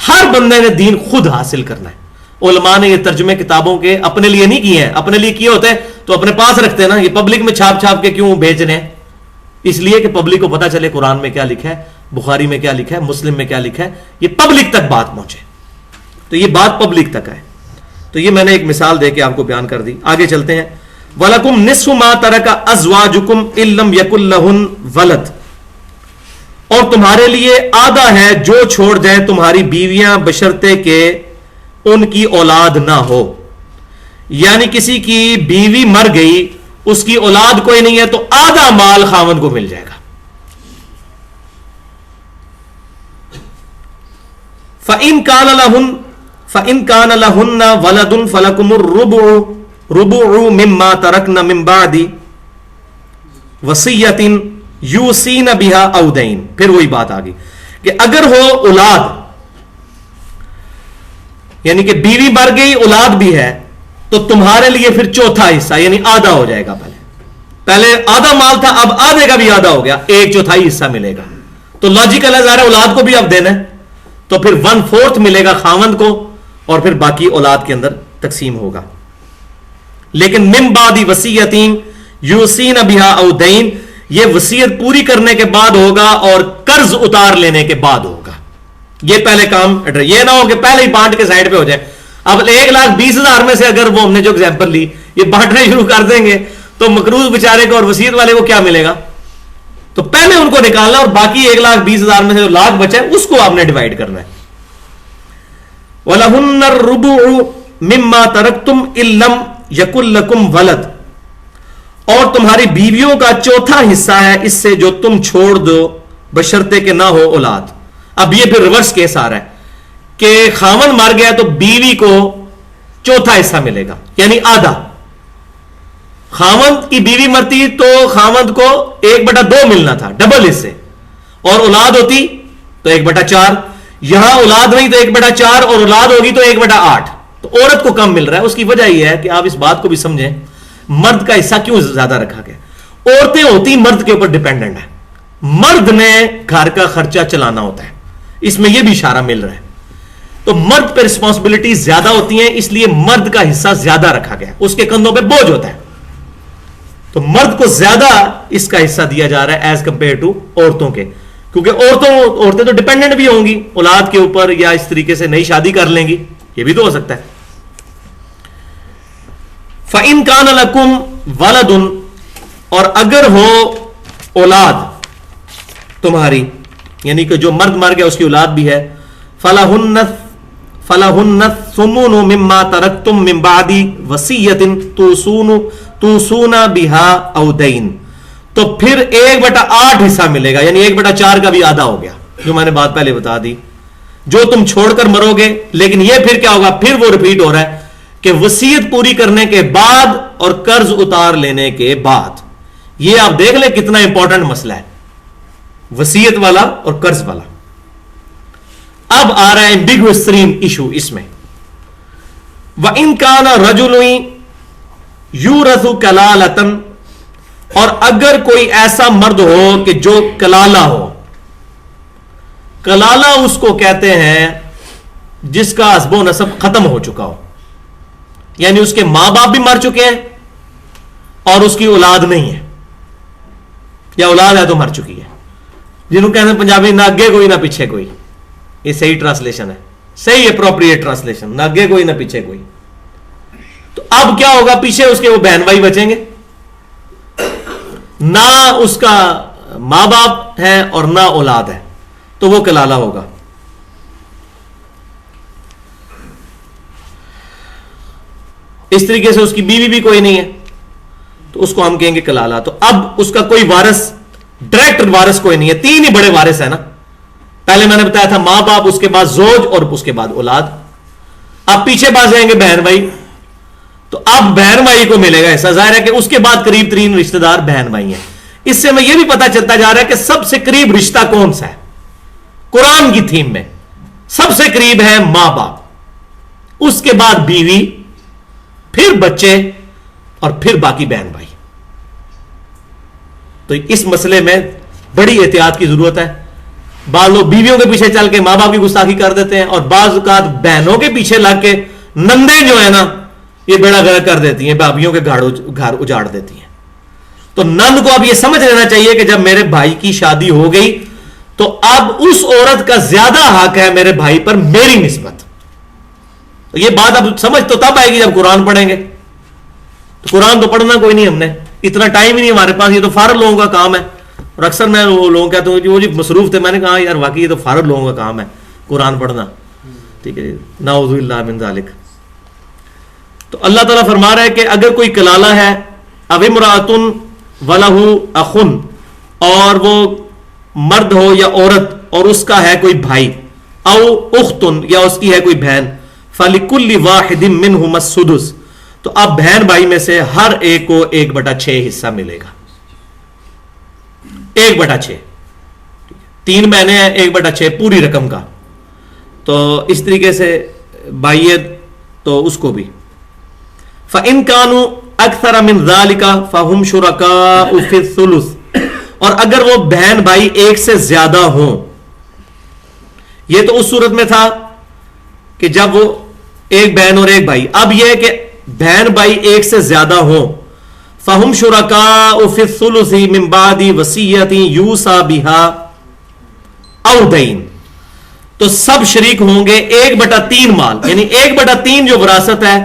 ہر بندے نے دین خود حاصل کرنا ہے. علماء نے یہ ترجمے کتابوں کے اپنے لیے نہیں کیے ہیں, اپنے لیے کیے ہوتے تو اپنے پاس رکھتے نا. یہ پبلک میں چھاپ چھاپ کے کیوں بھیج رہے ہیں؟ اس لیے کہ پبلک کو پتا چلے قرآن میں کیا لکھا ہے, بخاری میں کیا لکھا ہے, مسلم میں کیا لکھا ہے, یہ پبلک تک بات پہنچے. تو یہ بات پبلک تک آئے. تو یہ میں نے ایک مثال دے کے آپ کو بیان کر دی. آگے چلتے ہیں. وَلَكُمْ نِصْفُ مَا تَرَكَ أَزْوَاجُكُمْ إِن لَّمْ يَكُن لَّهُنَّ وَلَدٌ, اور تمہارے لیے آدھا ہے جو چھوڑ جائیں تمہاری بیویاں بشرطے کہ ان کی اولاد نہ ہو. یعنی کسی کی بیوی مر گئی, اس کی اولاد کوئی نہیں ہے, تو آدھا مال خاوند کو مل جائے گا. فَإِن كَانَ لَهُنَّ وَلَدٌ فَلَكُمُ الرُّبُعُ مِمَّا تَرَكْنَ مِن بَعْدِ وَصِيَّةٍ یوسین بہا او دین. پھر وہی بات آ گئی کہ اگر ہو اولاد, یعنی کہ بیوی مر گئی اولاد بھی ہے, تو تمہارے لیے پھر چوتھا حصہ یعنی آدھا ہو جائے گا. پہلے آدھا مال تھا, اب آدھے کا بھی آدھا ہو گیا, 1/4 حصہ ملے گا. تو لاجیکل ہے, ظاہر اولاد کو بھی اب دینا ہے, تو پھر 1/4 ملے گا خاوند کو, اور پھر باقی اولاد کے اندر تقسیم ہوگا. لیکن من بعد وصیۃ یوسین بہا او دین, یہ وصیت پوری کرنے کے بعد ہوگا اور قرض اتار لینے کے بعد ہوگا. یہ پہلے کام, یہ نہ ہو کہ پہلے ہی بانٹ کے سائڈ پہ ہو جائے. اب 1,20,000 میں سے اگر وہ ہم نے جو ایگزامپل لی یہ بانٹنا شروع کر دیں گے تو مقروض بیچارے کو اور وصیت والے کو کیا ملے گا؟ تو پہلے ان کو نکالنا اور باقی 1,20,000 میں سے جو لاکھ بچا ہے اس کو آپ نے ڈیوائڈ کرنا ہے. وَلَهُنَّ الرُّبُعُ مِمَّا تَرَكْتُمْ إِن لَّمْ يَكُن لَّكُمْ وَلَدٌ, اور تمہاری بیویوں کا چوتھا حصہ ہے اس سے جو تم چھوڑ دو بشرطے کہ نہ ہو اولاد. اب یہ پھر ریورس کیس آ رہا ہے کہ خاوند مر گیا تو بیوی کو چوتھا حصہ ملے گا, یعنی آدھا. خاوند کی بیوی مرتی تو خاوند کو 1/2 ملنا تھا, ڈبل حصے, اور اولاد ہوتی تو 1/4. یہاں اولاد نہیں تو 1/4, اور اولاد ہوگی تو 1/8. تو عورت کو کم مل رہا ہے. اس کی وجہ یہ ہے کہ آپ اس بات کو بھی سمجھیں, مرد کا حصہ کیوں زیادہ رکھا گیا. عورتیں ہوتی مرد کے اوپر ڈیپینڈنٹ ہیں, مرد نے گھر کا خرچہ چلانا ہوتا ہے, اس میں یہ بھی اشارہ مل رہا ہے. تو مرد پہ رسپانسبلٹی زیادہ ہوتی ہیں, اس لیے مرد کا حصہ زیادہ رکھا گیا, اس کے کندھوں پہ بوجھ ہوتا ہے. تو مرد کو زیادہ اس کا حصہ دیا جا رہا ہے ایز کمپیئر ٹو عورتوں کے, کیونکہ عورتیں تو ڈیپینڈنٹ بھی ہوں گی اولاد کے اوپر, یا اس طریقے سے نئی شادی کر لیں گی, یہ بھی تو ہو سکتا ہے. فَإِن كَانَ لَكُمْ وَلَدٌ, اور اگر ہو اولاد تمہاری, یعنی کہ جو مرد مر گیا اس کی اولاد بھی ہے, فَلَهُنَّ الثُّمُنُ مِمَّا تَرَكْتُم مِّن بَعْدِ وَصِيَّةٍ توصون بِهَا أَوْ دَيْنٍ, تو پھر 1/8 حصہ ملے گا, یعنی 1/4 کا بھی آدھا ہو گیا, جو میں نے بات پہلے بتا دی, جو تم چھوڑ کر مرو گے. لیکن یہ پھر کیا ہوگا, پھر وہ ریپیٹ ہو رہا ہے کہ وصیت پوری کرنے کے بعد اور قرض اتار لینے کے بعد. یہ آپ دیکھ لیں کتنا امپورٹنٹ مسئلہ ہے, وصیت والا اور قرض والا. اب آ رہا ہے ایمبیگوس ترین ایشو اس میں, وَإِن كَانَ رَجُلٌ يُورَثُ كَلَالَةً, اور اگر کوئی ایسا مرد ہو کہ جو کلالہ ہو. کلالہ اس کو کہتے ہیں جس کا حسب و نسب ختم ہو چکا ہو, یعنی اس کے ماں باپ بھی مر چکے ہیں اور اس کی اولاد نہیں ہے, یا اولاد ہے تو مر چکی ہے, جنہوں کہتے ہیں پنجابی نہ اگے کوئی نہ پیچھے کوئی. یہ صحیح ٹرانسلیشن ہے, صحیح اپروپریٹ ٹرانسلیشن, نہ اگے کوئی نہ پیچھے کوئی. تو اب کیا ہوگا, پیچھے اس کے وہ بہن بھائی بچیں گے, نہ اس کا ماں باپ ہے اور نہ اولاد ہے, تو وہ کلالہ ہوگا. اس طریقے سے اس کی بیوی بھی کوئی نہیں ہے, تو اس کو ہم کہیں گے کلالہ. تو اب اس کا کوئی وارث, ڈائریکٹ وارث کوئی نہیں ہے. 3 ہی بڑے وارث ہیں نا, پہلے میں نے بتایا تھا ماں باپ, اس کے بعد زوج, اور اس کے بعد اولاد. اب پیچھے پاس جائیں گے بہن بھائی, تو اب بہن بھائی کو ملے گا ایسا. ظاہر ہے کہ اس کے بعد قریب ترین رشتہ دار بہن بھائی ہیں. اس سے میں یہ بھی پتا چلتا جا رہا ہے کہ سب سے قریب رشتہ کون سا ہے قرآن کی تھیم میں. سب سے قریب ہے ماں باپ, اس کے بعد بیوی, پھر بچے, اور پھر باقی بہن بھائی. تو اس مسئلے میں بڑی احتیاط کی ضرورت ہے. بعض لوگ بیویوں کے پیچھے چل کے ماں باپ کی گستاخی کر دیتے ہیں, اور بعض اوقات بہنوں کے پیچھے لگ کے نندیں جو ہے نا یہ بیڑا گرک کر دیتی ہیں, بھابھیوں کے گھر اجاڑ دیتی ہیں. تو نند کو اب یہ سمجھ لینا چاہیے کہ جب میرے بھائی کی شادی ہو گئی تو اب اس عورت کا زیادہ حق ہے میرے بھائی پر میری نسبت. تو یہ بات اب سمجھ تو تب آئے گی جب قرآن پڑھیں گے. تو قرآن تو پڑھنا کوئی نہیں, ہم نے اتنا ٹائم ہی نہیں ہمارے پاس, یہ تو فارغ لوگوں کا کام ہے. اور اکثر میں وہ لوگوں کہتا ہوں وہ جی مصروف تھے, میں نے کہا یار واقعی یہ تو فارغ لوگوں کا کام ہے قرآن پڑھنا. ٹھیک ہے, نعوذ باللہ من ذالک. تو اللہ تعالیٰ فرما رہا ہے کہ اگر کوئی کلالہ ہے, او امرأۃ وَلَهُ أَخٌ, اور وہ مرد ہو یا عورت اور اس کا ہے کوئی بھائی, او اخت, یا اس کی ہے کوئی بہن, فَلِكُلِّ وَاحِدٍ مِّنْهُمَا السُّدُسُ, تو اب بہن بھائی میں سے ہر ایک کو 1/6 حصہ ملے گا. 1/6, 3 بہنیں ہیں, 1/6 پوری رقم کا. تو اس طریقے سے بھائیت تو اس کو بھی. فَإِن كَانُوا أَكْثَرَ مِنْ ذَلِكَ فَهُمْ شُرَكَاءُ فِي الثُّلُثِ, اور اگر وہ بہن بھائی ایک سے زیادہ ہوں. یہ تو اس صورت میں تھا کہ جب وہ ایک بہن اور ایک بھائی. اب یہ ہے کہ بہن بھائی ایک سے زیادہ ہوں. فَهُمْ شُرَكَاءُ فِي الثُّلُثِ مِنْ بَعْدِ وَصِيَّةٍ يُوصَى بِهَا أَوْ دَيْنٍ, تو سب شریک ہوں گے 1/3 مال, یعنی 1/3 جو وراثت ہے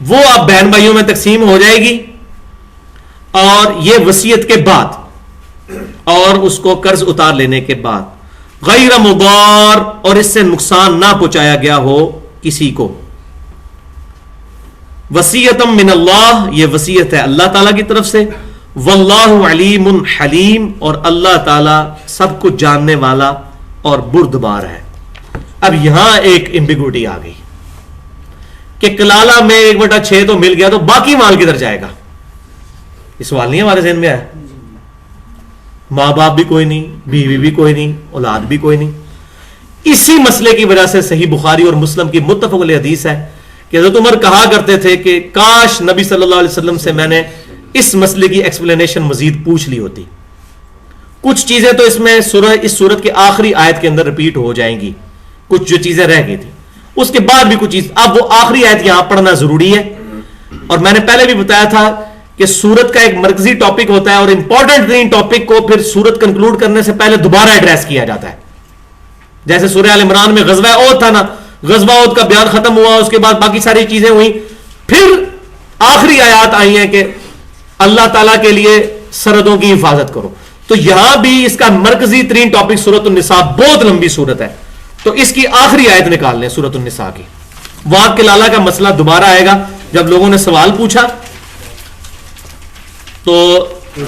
وہ اب بہن بھائیوں میں تقسیم ہو جائے گی, اور یہ وصیت کے بعد اور اس کو قرض اتار لینے کے بعد. غیر مضار, اور اس سے نقصان نہ پہنچایا گیا ہو کسی کو. وصیتم من اللہ, یہ وصیت ہے اللہ تعالیٰ کی طرف سے. واللہ علیم حلیم, اور اللہ تعالیٰ سب کچھ جاننے والا اور بردبار ہے. اب یہاں ایک ایمبیگوٹی آ گئی کہ کلالہ میں 1/6 تو مل گیا, تو باقی مال کدھر جائے گا؟ یہ سوال نہیں ہمارے ذہن میں آیا. ماں باپ بھی کوئی نہیں, بیوی بھی کوئی نہیں, اولاد بھی کوئی نہیں. اسی مسئلے کی وجہ سے صحیح بخاری اور مسلم کی متفق علیہ حدیث ہے کہ حضرت عمر کہا کرتے تھے کہ کاش نبی صلی اللہ علیہ وسلم سے میں نے اس مسئلے کی ایکسپلینیشن مزید پوچھ لی ہوتی. کچھ چیزیں تو اس میں اس سورت کی آخری آیت کے اندر ریپیٹ ہو جائیں گی, کچھ جو چیزیں رہ گئی تھی اس کے بعد بھی کچھ چیز. اب وہ آخری آیت یہاں پڑھنا ضروری ہے, اور میں نے پہلے بھی بتایا تھا کہ سورت کا ایک مرکزی ٹاپک ہوتا ہے اور امپورٹنٹ ترین ٹاپک کو پھر سورت کنکلوڈ کرنے سے پہلے دوبارہ ایڈریس کیا جاتا ہے. جیسے سورہ آل عمران میں غزوہ احد تھا نا, غزوہ احد کا بیان ختم ہوا, اس کے بعد باقی ساری چیزیں ہوئی, پھر آخری آیات آئی ہیں کہ اللہ تعالیٰ کے لیے سرحدوں کی حفاظت کرو. تو یہاں بھی اس کا مرکزی ترین ٹاپک سورۃ النساء, بہت لمبی سورت ہے, تو اس کی آخری آیت نکال لیں سورۃ النساء کی. وہاں کلالہ کا مسئلہ دوبارہ آئے گا جب لوگوں نے سوال پوچھا. تو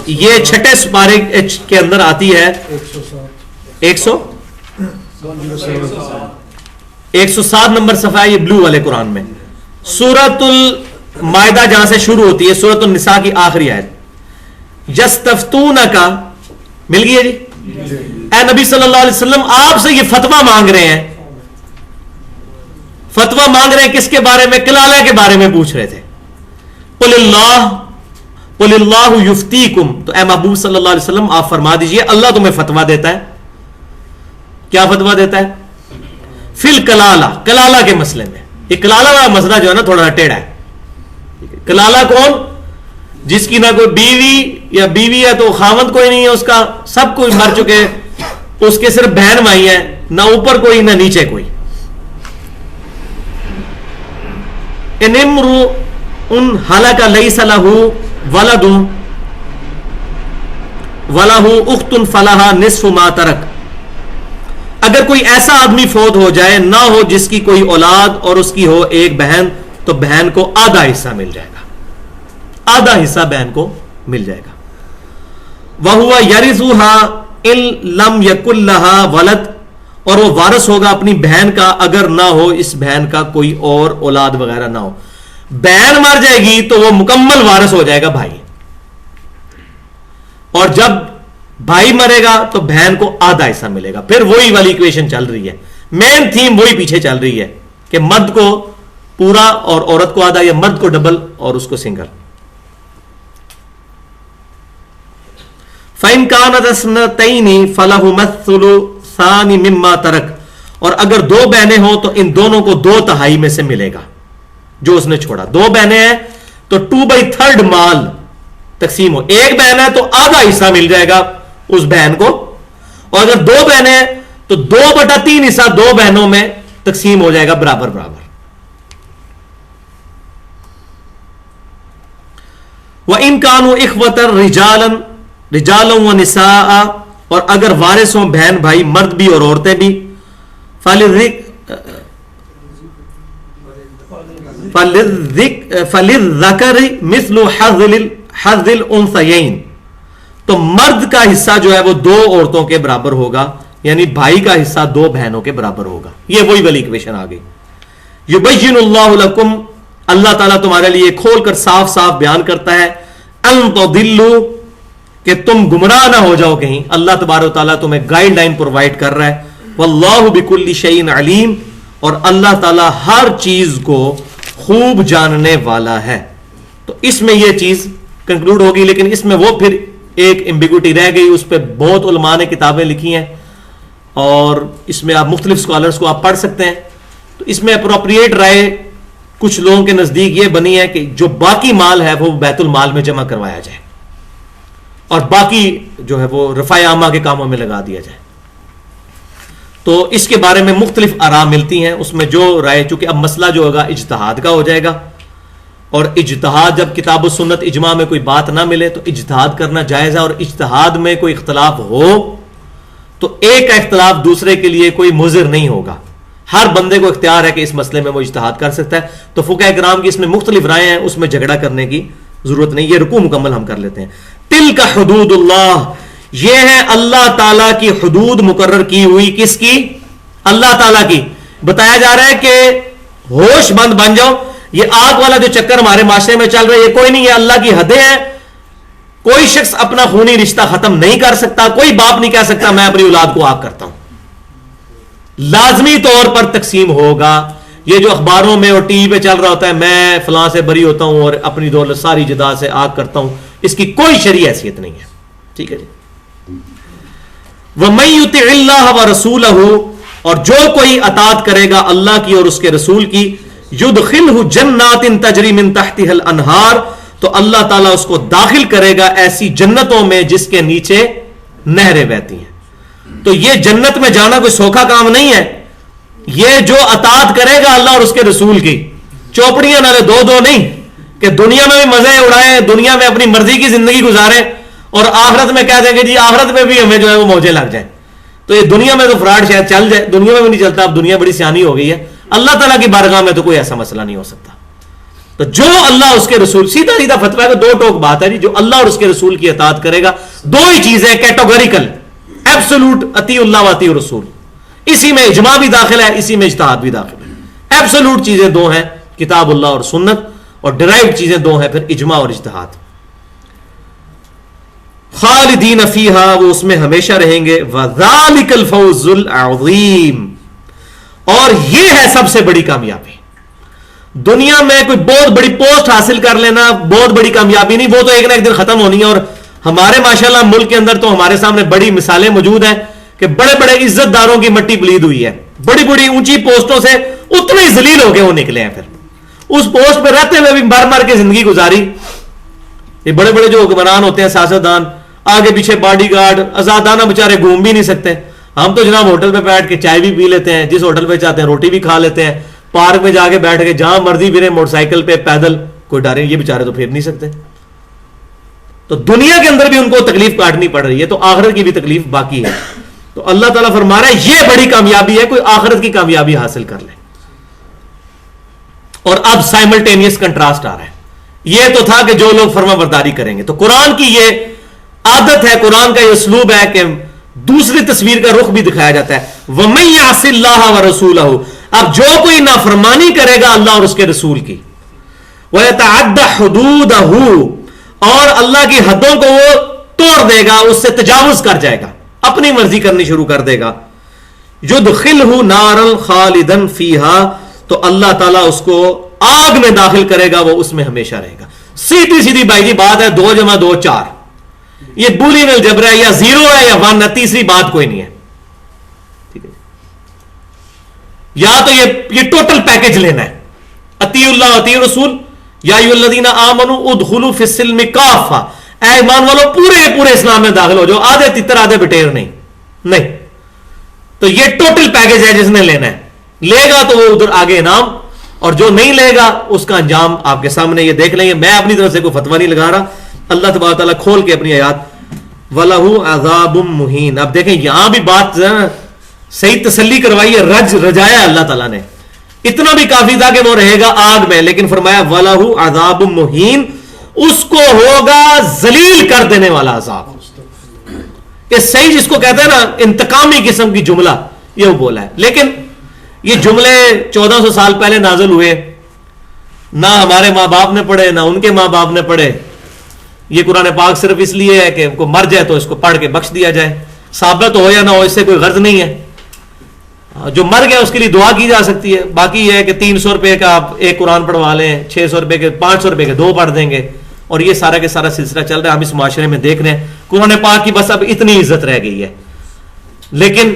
یہ چھٹے سپارے کے اندر آتی ہے 107 نمبر صفحہ, یہ بلو والے قرآن میں سورۃ المائدہ جہاں سے شروع ہوتی ہے, سورۃ النساء کی آخری آیت. یستفتونک مل گئی ہے جی. اے نبی صلی اللہ علیہ وسلم آپ سے یہ فتویٰ مانگ رہے ہیں. فتویٰ مانگ رہے ہیں کس کے بارے میں؟ کلالہ کے بارے میں پوچھ رہے تھے. قل اللہ یفتیکم, تو اے محبوب صلی اللہ علیہ وسلم آپ فرما دیجئے اللہ تمہیں فتویٰ دیتا ہے. کیا فتویٰ دیتا ہے؟ فی الکلالہ, کلالہ کے مسئلے میں. یہ کلالہ کا مسئلہ جو ہے نا تھوڑا ٹیڑھا ہے. کلالہ کون؟ جس کی نہ کوئی بیوی, یا بیوی ہے تو خاوند کوئی نہیں ہے اس کا, سب کوئی مر چکے, اس کے صرف بہن بھائی ہیں, نہ اوپر کوئی نہ نیچے کوئی. ان امرؤ ہلک لیس لہ ولد ولہ اخت فلہا نصف ما ترک. اگر کوئی ایسا آدمی فوت ہو جائے نہ ہو جس کی کوئی اولاد اور اس کی ہو ایک بہن, تو بہن کو آدھا حصہ مل جائے گا, آدھا حصہ بہن کو مل جائے گا. وَهُوَ يَرِثُهَا إِن لَمْ يَكُن لَهَا وَلَدٌ, اور وہ وارث ہوگا اپنی بہن کا اگر نہ ہو اس بہن کا کوئی اور اولاد وغیرہ نہ ہو. بہن مر جائے گی تو وہ مکمل وارث ہو جائے گا بھائی, اور جب بھائی مرے گا تو بہن کو آدھا حصہ ملے گا. پھر وہی والی ایکویشن چل رہی ہے, مین تھیم وہی پیچھے چل رہی ہے کہ مرد کو پورا اور عورت کو آدھا, یا مرد کو ڈبل اور اس کو سنگل. فَإِن كَانَتْ اثْنَتَيْنِ فَلَهُمَا الثُّلُثَانِ مِمَّا تَرَكَ, اور اگر دو بہنیں ہوں تو ان دونوں کو 2/3 میں سے ملے گا جو اس نے چھوڑا. دو بہنیں ہیں تو 2/3 مال تقسیم ہو. ایک بہن ہے تو آدھا حصہ مل جائے گا اس بہن کو, اور اگر دو بہنیں ہیں تو 2/3 حصہ دو بہنوں میں تقسیم ہو جائے گا برابر برابر. وَإِن كَانُوا إِخْوَةً رِجَالًا وَنِسَاءً, اور اگر وارث ہوں بہن بھائی مرد بھی اور عورتیں بھی, فَلِلذَّكَرِ مِثْلُ حَظِّ الْأُنثَيَيْنِ, تو مرد کا حصہ جو ہے وہ دو عورتوں کے برابر ہوگا, یعنی بھائی کا حصہ دو بہنوں کے برابر ہوگا. یہ وہی والی ایکویشن آ گئی. یبین اللہ لکم, اللہ تعالیٰ تمہارے لیے کھول کر صاف صاف بیان کرتا ہے, ان تضلوا, کہ تم گمراہ نہ ہو جاؤ کہیں. اللہ تبارک و تعالیٰ تمہیں گائیڈ لائن پرووائڈ کر رہا ہے. واللہ بکل شیء علیم, اور اللہ تعالیٰ ہر چیز کو خوب جاننے والا ہے. تو اس میں یہ چیز کنکلوڈ ہوگی, لیکن اس میں وہ پھر ایک ایمبیگوٹی رہ گئی, اس پہ بہت علماء نے کتابیں لکھی ہیں, اور اس میں آپ مختلف سکالرز کو آپ پڑھ سکتے ہیں. تو اس میں اپروپریٹ رائے کچھ لوگوں کے نزدیک یہ بنی ہے کہ جو باقی مال ہے وہ بیت المال میں جمع کروایا جائے, اور باقی جو ہے وہ رفع عامہ کے کاموں میں لگا دیا جائے. تو اس کے بارے میں مختلف آراء ملتی ہیں. اس میں جو رائے, چونکہ اب مسئلہ جو ہوگا اجتہاد کا ہو جائے گا, اور اجتہاد جب کتاب و سنت اجماع میں کوئی بات نہ ملے تو اجتہاد کرنا جائز ہے, اور اجتہاد میں کوئی اختلاف ہو تو ایک کا اختلاف دوسرے کے لیے کوئی مضر نہیں ہوگا. ہر بندے کو اختیار ہے کہ اس مسئلے میں وہ اجتہاد کر سکتا ہے. تو فقہ کرام کی اس میں مختلف رائے ہیں, اس میں جھگڑا کرنے کی ضرورت نہیں. یہ رکوع مکمل ہم کر لیتے ہیں. تلک حدود اللہ, یہ ہے اللہ تعالیٰ کی حدود مقرر کی ہوئی. کس کی؟ اللہ تعالیٰ کی. بتایا جا رہا ہے کہ ہوش مند بن جاؤ, یہ آگ والا جو چکر ہمارے معاشرے میں چل رہا ہے یہ کوئی نہیں, یہ اللہ کی حدیں ہیں. کوئی شخص اپنا خونی رشتہ ختم نہیں کر سکتا, کوئی باپ نہیں کہہ سکتا میں اپنی اولاد کو آگ کرتا ہوں. لازمی طور پر تقسیم ہوگا, یہ جو اخباروں میں اور ٹی وی پہ چل رہا ہوتا ہے میں فلاں سے بری ہوتا ہوں اور اپنی دولت ساری جائیداد سے آگ کرتا ہوں، اس کی کوئی شرعی حیثیت نہیں ہے. ٹھیک ہے جی. وَمَن يُطِعِ اللَّهَ وَرَسُولَهُ، اور جو کوئی اطاعت کرے گا اللہ کی اور اس کے رسول کی، يُدْخِلْهُ جَنَّاتٍ تَجْرِي مِن تَحْتِهَا الْأَنْهَارُ، تو اللہ تعالیٰ اس کو داخل کرے گا ایسی جنتوں میں جس کے نیچے نہریں بہتی ہیں. تو یہ جنت میں جانا کوئی سوکھا کام نہیں ہے. یہ جو اطاعت کرے گا اللہ اور اس کے رسول کی، چوپڑیاں نہ دو نہیں کہ دنیا میں بھی مزے اڑائیں، دنیا میں اپنی مرضی کی زندگی گزاریں اور آخرت میں کہہ دیں گے جی آخرت میں بھی ہمیں جو ہے وہ موجیں لگ جائیں. تو یہ دنیا میں تو فراڈ شاید چل جائے، دنیا میں بھی نہیں چلتا. اب دنیا بڑی سیانی ہو گئی ہے، اللہ تعالیٰ کی بارگاہ میں تو کوئی ایسا مسئلہ نہیں ہو سکتا. تو جو اللہ اس کے رسول، سیدھا سیدھا فتویٰ ہے، دو ٹوک بات ہے جی. جو اللہ اور اس کے رسول کی اطاعت کرے گا، دو ہی چیزیں کیٹیگوریکل، ایبسولوٹ، اطیع اللہ و اطیع الرسول. اسی میں اجماع بھی داخل ہے، اسی میں اجتہاد بھی داخل ہے. ایبسولوٹ چیزیں دو ہیں، کتاب اللہ اور سنت، اور ڈرائیوڈ چیزیں دو ہیں، پھر اجماع اور اجتہاد. خالدین فیہا، وہ اس میں ہمیشہ رہیں گے. وذالک الفوز العظیم، اور یہ ہے سب سے بڑی کامیابی. دنیا میں کوئی بہت بڑی پوسٹ حاصل کر لینا بہت بڑی کامیابی نہیں، وہ تو ایک نہ ایک دن ختم ہونی ہے. اور ہمارے ماشاءاللہ ملک کے اندر تو ہمارے سامنے بڑی مثالیں موجود ہیں کہ بڑے بڑے عزت داروں کی مٹی بلید ہوئی ہے، بڑی بڑی اونچی پوسٹوں سے اتنے ذلیل ہو کے وہ نکلے ہیں، پھر اس پوسٹ پہ رہتے ہوئے بھی مر مر کے زندگی گزاری. یہ بڑے بڑے جو حکمران ہوتے ہیں، سیاستدان، آگے پیچھے باڈی گارڈ، آزادانہ بیچارے گھوم بھی نہیں سکتے. ہم تو جناب ہوٹل پہ بیٹھ کے چائے بھی پی لیتے ہیں، جس ہوٹل پہ چاہتے ہیں روٹی بھی کھا لیتے ہیں، پارک میں جا کے بیٹھ کے جہاں مرضی پھرے، موٹر سائیکل پہ، پیدل، کوئی ڈرے. یہ بیچارے تو پھر نہیں سکتے. تو دنیا کے اندر بھی ان کو تکلیف کاٹنی پڑ رہی ہے، تو آخرت کی بھی تکلیف باقی ہے. تو اللہ تعالیٰ فرما رہا ہے یہ بڑی کامیابی ہے، کوئی آخرت کی کامیابی حاصل کر لے. اور اب سائملٹینیس کنٹراسٹ آ رہا ہے. یہ تو تھا کہ جو لوگ فرما برداری کریں گے، تو قرآن کی یہ عادت ہے، قرآن کا یہ اسلوب ہے کہ دوسری تصویر کا رخ بھی دکھایا جاتا ہے. وَمَن يَعْصِ اللَّهَ وَرَسُولَهُ، اب جو کوئی نافرمانی کرے گا اللہ اور اس کے رسول کی، وَيَتَعَدَّ حُدُودَهُ، اور اللہ کی حدوں کو وہ توڑ دے گا، اس سے تجاوز کر جائے گا، اپنی مرضی کرنی شروع کر دے گا. يُدْخِلْهُ نَارًا خَالِدًا فِيهَا، تو اللہ تعالیٰ اس کو آگ میں داخل کرے گا، وہ اس میں ہمیشہ رہے گا. سیدھی سیدھی بھائی جی بات ہے، 2 + 2 = 4. یہ بولی الجبر ہے، یا 0 ہے یا 1 ہے، تیسری بات کوئی نہیں ہے. ٹھیک ہے، یا تو یہ ٹوٹل پیکج لینا ہے، اطیع اللہ اطیع رسول. یا ایھا الذین آمنوا ادخلوا فی السلم کافہ، اے ایمان والو پورے اسلام میں داخل ہو جاؤ، آدھے تتر آدھے بٹیر نہیں. تو یہ ٹوٹل پیکج ہے جس نے لینا ہے، لے گا تو وہ ادھر آگے انعام، اور جو نہیں لے گا اس کا انجام آپ کے سامنے یہ دیکھ لیں گے. میں اپنی طرف سے کوئی فتویٰ نہیں لگا رہا، اللہ تبارک تعالیٰ کھول کے اپنی آیات. وَلَهُ عَذَابٌ مُّهِينٌ، اب دیکھیں یہاں بھی بات صحیح تسلی کروائی ہے، رجایا اللہ تعالیٰ نے. اتنا بھی کافی تھا کہ وہ رہے گا آگ میں، لیکن فرمایا وَلَهُ عَذَابٌ مُّهِينٌ، اس کو ہوگا ذلیل کر دینے والا عذاب. یہ صحیح جس کو کہتے ہیں نا انتقامی قسم کی جملہ، یہ وہ بولا ہے. لیکن یہ جملے 1400 سال پہلے نازل ہوئے، نہ ہمارے ماں باپ نے پڑھے نہ ان کے ماں باپ نے پڑھے. یہ قرآن پاک صرف اس لیے ہے کہ کو مر جائے تو اس کو پڑھ کے بخش دیا جائے، ثابت ہو یا نہ ہو اس سے کوئی غرض نہیں ہے. جو مر گیا اس کے لیے دعا کی جا سکتی ہے. باقی یہ ہے کہ 300 روپے کا آپ ایک قرآن پڑھوا لیں، 600 روپے کے 500 روپے کے 2 پڑھ دیں گے، اور یہ سارا کے سارا سلسلہ چل رہا ہے. ہم اس معاشرے میں دیکھ رہے ہیں قرآن پاک کی بس اب اتنی عزت رہ گئی ہے. لیکن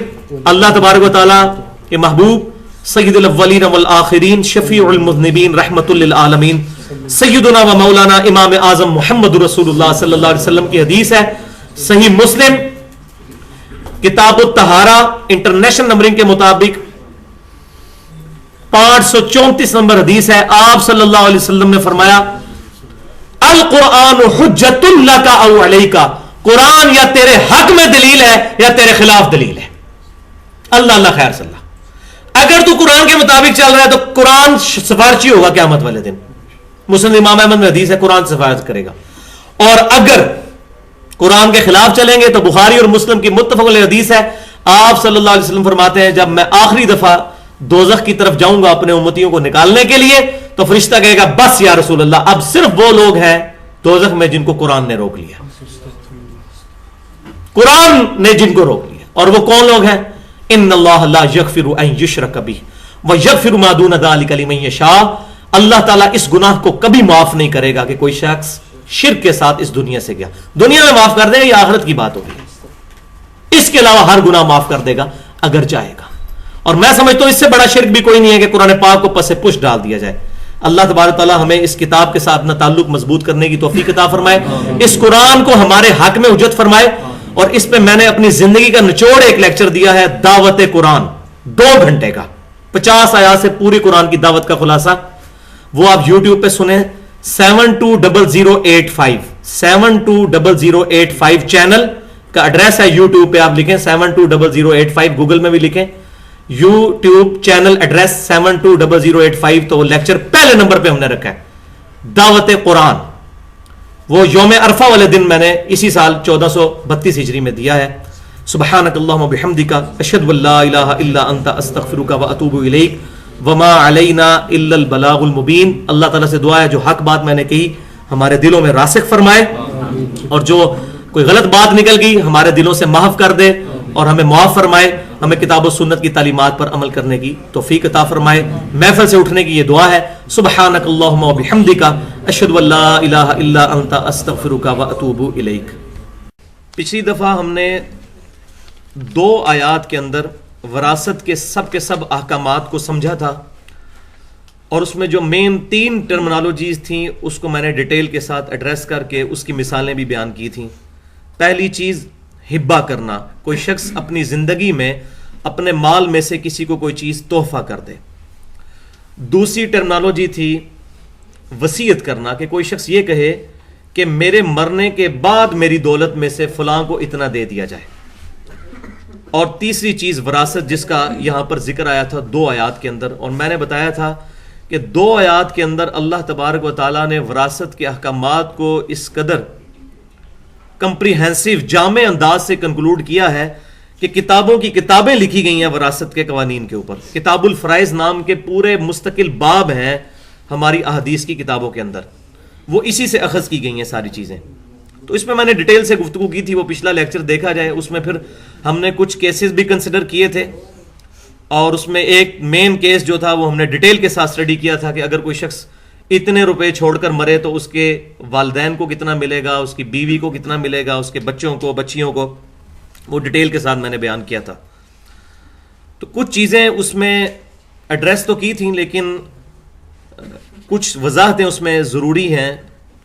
اللہ تبارک و تعالیٰ کے محبوب سید الاولین والآخرین، شفیع المذنبین، رحمت للعالمین، سیدنا و مولانا امام اعظم محمد رسول اللہ صلی اللہ علیہ وسلم کی حدیث ہے، صحیح مسلم کتاب الطہارہ انٹرنیشنل نمبرنگ کے مطابق 534 نمبر حدیث ہے. آپ صلی اللہ علیہ وسلم نے فرمایا القرآن حجت لک او علیک، قرآن یا تیرے حق میں دلیل ہے یا تیرے خلاف دلیل ہے. اللہ خیر صلی اللہ. اگر تو قرآن کے مطابق چل رہا ہے تو قرآن سفارشی ہوگا قیامت والے دن. مسلم امام احمد میں حدیث ہے قرآن سفارش کرے گا. اور اگر قرآن کے خلاف چلیں گے تو بخاری اور مسلم کی متفق علیہ حدیث ہے. آپ صلی اللہ علیہ وسلم فرماتے ہیں جب میں آخری دفعہ دوزخ کی طرف جاؤں گا اپنے امتیوں کو نکالنے کے لیے تو فرشتہ کہے گا بس یا رسول اللہ، اب صرف وہ لوگ ہیں دوزخ میں جن کو قرآن نے روک لیا. قرآن نے جن کو روک لیا. اور وہ کون لوگ ہیں؟ ان اللہ لا یغفر ان یشرک بہ وَيَغْفِرُ مَا دُونَ ذَلِكَ لِمَن يَشَاءُ. اللہ تعالیٰ اس گناہ کو کبھی معاف نہیں کرے گا کہ کوئی شخص شرک کے ساتھ اس دنیا سے گیا. دنیا میں معاف کر دے گا، یہ آخرت کی بات ہوگی. اس کے علاوہ ہر گناہ معاف کر دے گا اگر چاہے گا. اور میں سمجھتا ہوں اس سے بڑا شرک بھی کوئی نہیں ہے کہ قرآن پاک کو پس پش ڈال دیا جائے. اللہ تبارک تعالیٰ ہمیں اس کتاب کے ساتھ اپنا تعلق مضبوط کرنے کی توفیق عطا فرمائے، اس قرآن کو ہمارے حق میں حجت فرمائے. اور اس پہ میں نے اپنی زندگی کا نچوڑ ایک لیکچر دیا ہے، دعوت قرآن، 2 گھنٹے کا، 50 آیات سے پوری قرآن کی دعوت کا خلاصہ. وہ آپ یوٹیوب پہ سنیں، 720085 720085 چینل کا ایڈریس ہے. یوٹیوب پہ آپ لکھیں 720085، گوگل میں بھی لکھیں یوٹیوب چینل ایڈریس 720085، تو وہ لیکچر پہلے نمبر پہ ہم نے رکھا ہے، دعوت قرآن. وہ یوم عرفہ والے دن میں نے اسی سال 1432 ہجری میں دیا ہے. سبحانک اللہم و بحمدک، اشہد ان لا الہ الا انت، استغفرک و اتوب الیک، وما علینا الا البلاغ المبین. اللہ تعالیٰ سے دعا ہے جو حق بات میں نے کہی ہمارے دلوں میں راسخ فرمائے، اور جو کوئی غلط بات نکل گئی ہمارے دلوں سے محو کر دے اور ہمیں معاف فرمائے. ہمیں کتاب و سنت کی تعلیمات پر عمل کرنے کی توفیق عطا فرمائے. محفل سے اٹھنے کی یہ دعا ہے. سبحانک اللہم و بحمدک، اشہد ان لا الہ الا انت، استغفرک و اتوب الیک. پچھلی دفعہ ہم نے 2 آیات کے اندر وراثت کے سب احکامات کو سمجھا تھا، اور اس میں جو مین 3 ٹرمنالوجیز تھیں اس کو میں نے ڈیٹیل کے ساتھ ایڈریس کر کے اس کی مثالیں بھی بیان کی تھیں. پہلی چیز ہبہ کرنا، کوئی شخص اپنی زندگی میں اپنے مال میں سے کسی کو کوئی چیز تحفہ کر دے. دوسری ٹرمنالوجی تھی وصیت کرنا، کہ کوئی شخص یہ کہے کہ میرے مرنے کے بعد میری دولت میں سے فلاں کو اتنا دے دیا جائے. اور تیسری چیز وراثت، جس کا یہاں پر ذکر آیا تھا 2 آیات کے اندر. اور میں نے بتایا تھا کہ 2 آیات کے اندر اللہ تبارک و تعالیٰ نے وراثت کے احکامات کو اس قدر کمپریہنسو، جامع انداز سے کنکلوڈ کیا ہے کہ کتابوں کی کتابیں لکھی گئی ہیں وراثت کے قوانین کے اوپر. کتاب الفرائض نام کے پورے مستقل باب ہیں ہماری احادیث کی کتابوں کے اندر، وہ اسی سے اخذ کی گئی ہیں ساری چیزیں. تو اس میں نے ڈیٹیل سے گفتگو کی تھی، وہ پچھلا لیکچر دیکھا جائے. اس میں پھر ہم نے کچھ کیسز بھی کنسیڈر کیے تھے، اور اس میں ایک مین کیس جو تھا وہ ہم نے ڈیٹیل کے ساتھ اسٹڈی کیا تھا کہ اگر کوئی شخص اتنے روپے چھوڑ کر مرے تو اس کے والدین کو کتنا ملے گا، اس کی بیوی کو کتنا ملے گا، اس کے بچوں کو، بچیوں کو. وہ ڈیٹیل کے ساتھ میں نے بیان کیا تھا. تو کچھ چیزیں اس میں ایڈریس تو کی تھیں، لیکن کچھ وضاحتیں اس میں ضروری ہیں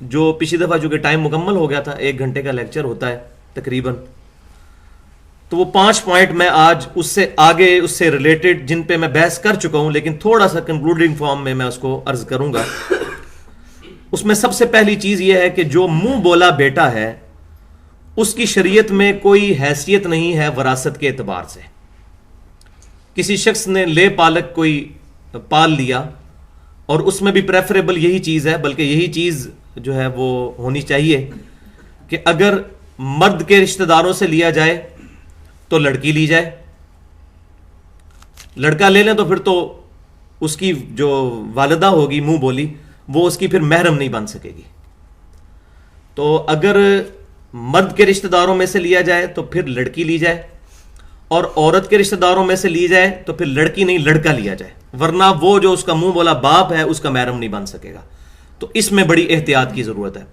جو پچھلی دفعہ جو کہ ٹائم مکمل ہو گیا تھا، 1 گھنٹے کا لیکچر ہوتا ہے تقریباً. تو وہ 5 پوائنٹ میں آج اس سے آگے، اس سے ریلیٹڈ، جن پہ میں بحث کر چکا ہوں لیکن تھوڑا سا کنکلوڈنگ فارم میں اس کو عرض کروں گا. اس میں سب سے پہلی چیز یہ ہے کہ جو منہ بولا بیٹا ہے اس کی شریعت میں کوئی حیثیت نہیں ہے وراثت کے اعتبار سے. کسی شخص نے لے پالک کوئی پال لیا، اور اس میں بھی پریفریبل یہی چیز ہے، بلکہ یہی چیز جو ہے وہ ہونی چاہیے کہ اگر مرد کے رشتہ داروں سے لیا جائے تو لڑکی لی جائے، لڑکا لے لیں تو پھر تو اس کی جو والدہ ہوگی منہ بولی، وہ اس کی پھر محرم نہیں بن سکے گی. تو اگر مرد کے رشتہ داروں میں سے لیا جائے تو پھر لڑکی لی جائے، اور عورت کے رشتہ داروں میں سے لی جائے تو پھر لڑکی نہیں لڑکا لیا جائے، ورنہ وہ جو اس کا منہ بولا باپ ہے اس کا محرم نہیں بن سکے گا. تو اس میں بڑی احتیاط کی ضرورت ہے.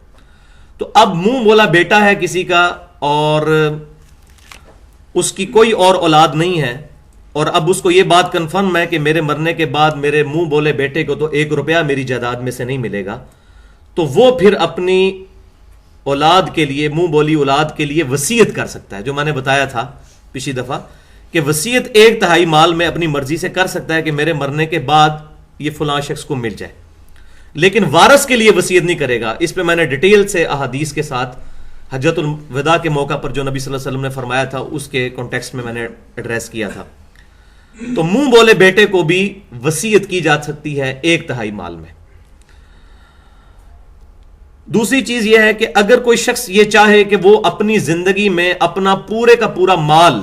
تو اب منہ بولا بیٹا ہے کسی کا اور اس کی کوئی اور اولاد نہیں ہے، اور اب اس کو یہ بات کنفرم ہے کہ میرے مرنے کے بعد میرے منہ بولے بیٹے کو تو 1 روپیہ میری جائیداد میں سے نہیں ملے گا. تو وہ پھر اپنی اولاد کے لیے، منہ بولی اولاد کے لیے وصیت کر سکتا ہے. جو میں نے بتایا تھا پچھلی دفعہ کہ وصیت 1/3 مال میں اپنی مرضی سے کر سکتا ہے کہ میرے مرنے کے بعد یہ فلاں شخص کو مل جائے، لیکن وارث کے لیے وصیت نہیں کرے گا. اس پہ میں نے ڈیٹیل سے احادیث کے ساتھ حجۃ الوداع کے موقع پر جو نبی صلی اللہ علیہ وسلم نے فرمایا تھا اس کے کانٹیکسٹ میں نے ایڈریس کیا تھا. تو منہ بولے بیٹے کو بھی وصیت کی جا سکتی ہے 1/3 مال میں. دوسری چیز یہ ہے کہ اگر کوئی شخص یہ چاہے کہ وہ اپنی زندگی میں اپنا پورے کا پورا مال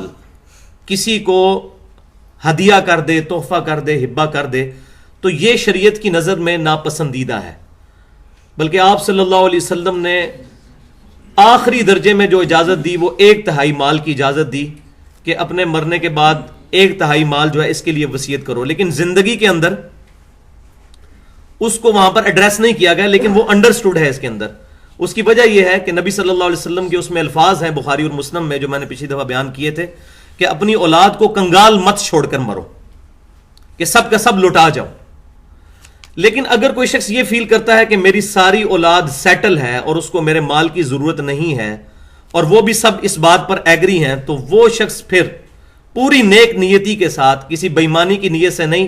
کسی کو ہدیہ کر دے، تحفہ کر دے، ہبہ کر دے، تو یہ شریعت کی نظر میں ناپسندیدہ ہے. بلکہ آپ صلی اللہ علیہ وسلم نے آخری درجے میں جو اجازت دی وہ 1/3 مال کی اجازت دی کہ اپنے مرنے کے بعد ایک تہائی مال جو ہے اس کے لیے وصیت کرو. لیکن زندگی کے اندر اس کو وہاں پر ایڈریس نہیں کیا گیا، لیکن وہ انڈرسٹوڈ ہے اس کے اندر. اس کی وجہ یہ ہے کہ نبی صلی اللہ علیہ وسلم کے اس میں الفاظ ہیں بخاری اور مسلم میں جو میں نے پچھلی دفعہ بیان کیے تھے کہ اپنی اولاد کو کنگال مت چھوڑ کر مرو کہ سب کا سب لٹا جاؤ. لیکن اگر کوئی شخص یہ فیل کرتا ہے کہ میری ساری اولاد سیٹل ہے اور اس کو میرے مال کی ضرورت نہیں ہے اور وہ بھی سب اس بات پر ایگری ہیں، تو وہ شخص پھر پوری نیک نیتی کے ساتھ، کسی بےایمانی کی نیت سے نہیں،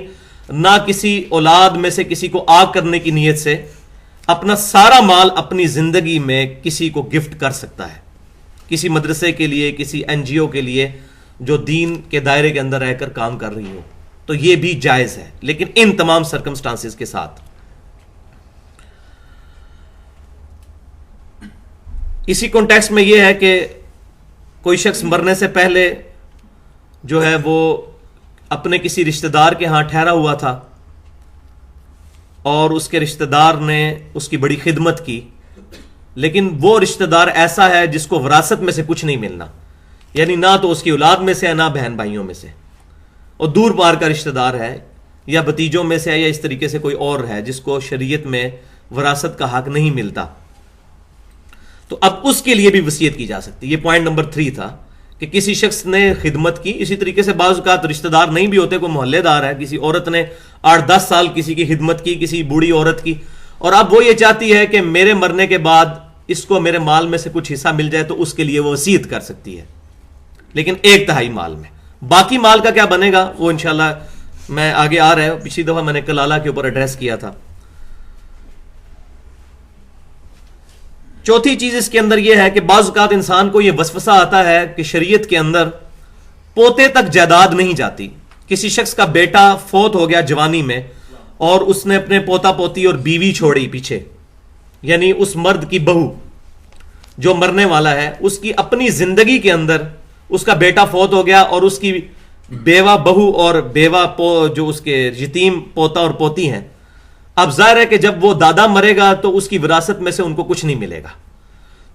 نہ کسی اولاد میں سے کسی کو آگ کرنے کی نیت سے، اپنا سارا مال اپنی زندگی میں کسی کو گفٹ کر سکتا ہے، کسی مدرسے کے لیے، کسی این جی او کے لیے جو دین کے دائرے کے اندر رہ کر کام کر رہی ہو. تو یہ بھی جائز ہے، لیکن ان تمام سرکمسٹانسز کے ساتھ. اسی کانٹیکسٹ میں یہ ہے کہ کوئی شخص مرنے سے پہلے جو ہے وہ اپنے کسی رشتہ دار کے ہاں ٹھہرا ہوا تھا اور اس کے رشتہ دار نے اس کی بڑی خدمت کی، لیکن وہ رشتہ دار ایسا ہے جس کو وراثت میں سے کچھ نہیں ملنا، یعنی نہ تو اس کی اولاد میں سے ہے، نہ بہن بھائیوں میں سے، اور دور پار کا رشتہ دار ہے، یا بھتیجوں میں سے ہے، یا اس طریقے سے کوئی اور ہے جس کو شریعت میں وراثت کا حق نہیں ملتا. تو اب اس کے لیے بھی وصیت کی جا سکتی. یہ پوائنٹ نمبر 3 تھا کہ کسی شخص نے خدمت کی. اسی طریقے سے بعض اوقات رشتہ دار نہیں بھی ہوتے، کوئی محلے دار ہے، کسی عورت نے 8-10 سال کسی کی خدمت کی، کسی بوڑھی عورت کی، اور اب وہ یہ چاہتی ہے کہ میرے مرنے کے بعد اس کو میرے مال میں سے کچھ حصہ مل جائے، تو اس کے لیے وہ وصیت کر سکتی ہے، لیکن 1/3 مال میں. باقی مال کا کیا بنے گا وہ انشاءاللہ میں آگے آ رہا ہے. پچھلی دفعہ میں نے کلالہ کے اوپر ایڈریس کیا تھا. چوتھی چیز اس کے اندر یہ ہے کہ بعض اوقات انسان کو یہ وسوسہ آتا ہے کہ شریعت کے اندر پوتے تک جائیداد نہیں جاتی. کسی شخص کا بیٹا فوت ہو گیا جوانی میں اور اس نے اپنے پوتا پوتی اور بیوی چھوڑی پیچھے، یعنی اس مرد کی بہو جو مرنے والا ہے، اس کی اپنی زندگی کے اندر اس کا بیٹا فوت ہو گیا اور اس کی بیوہ بہو اور بیوہ جو اس کے یتیم پوتا اور پوتی ہیں. اب ظاہر ہے کہ جب وہ دادا مرے گا تو اس کی وراثت میں سے ان کو کچھ نہیں ملے گا.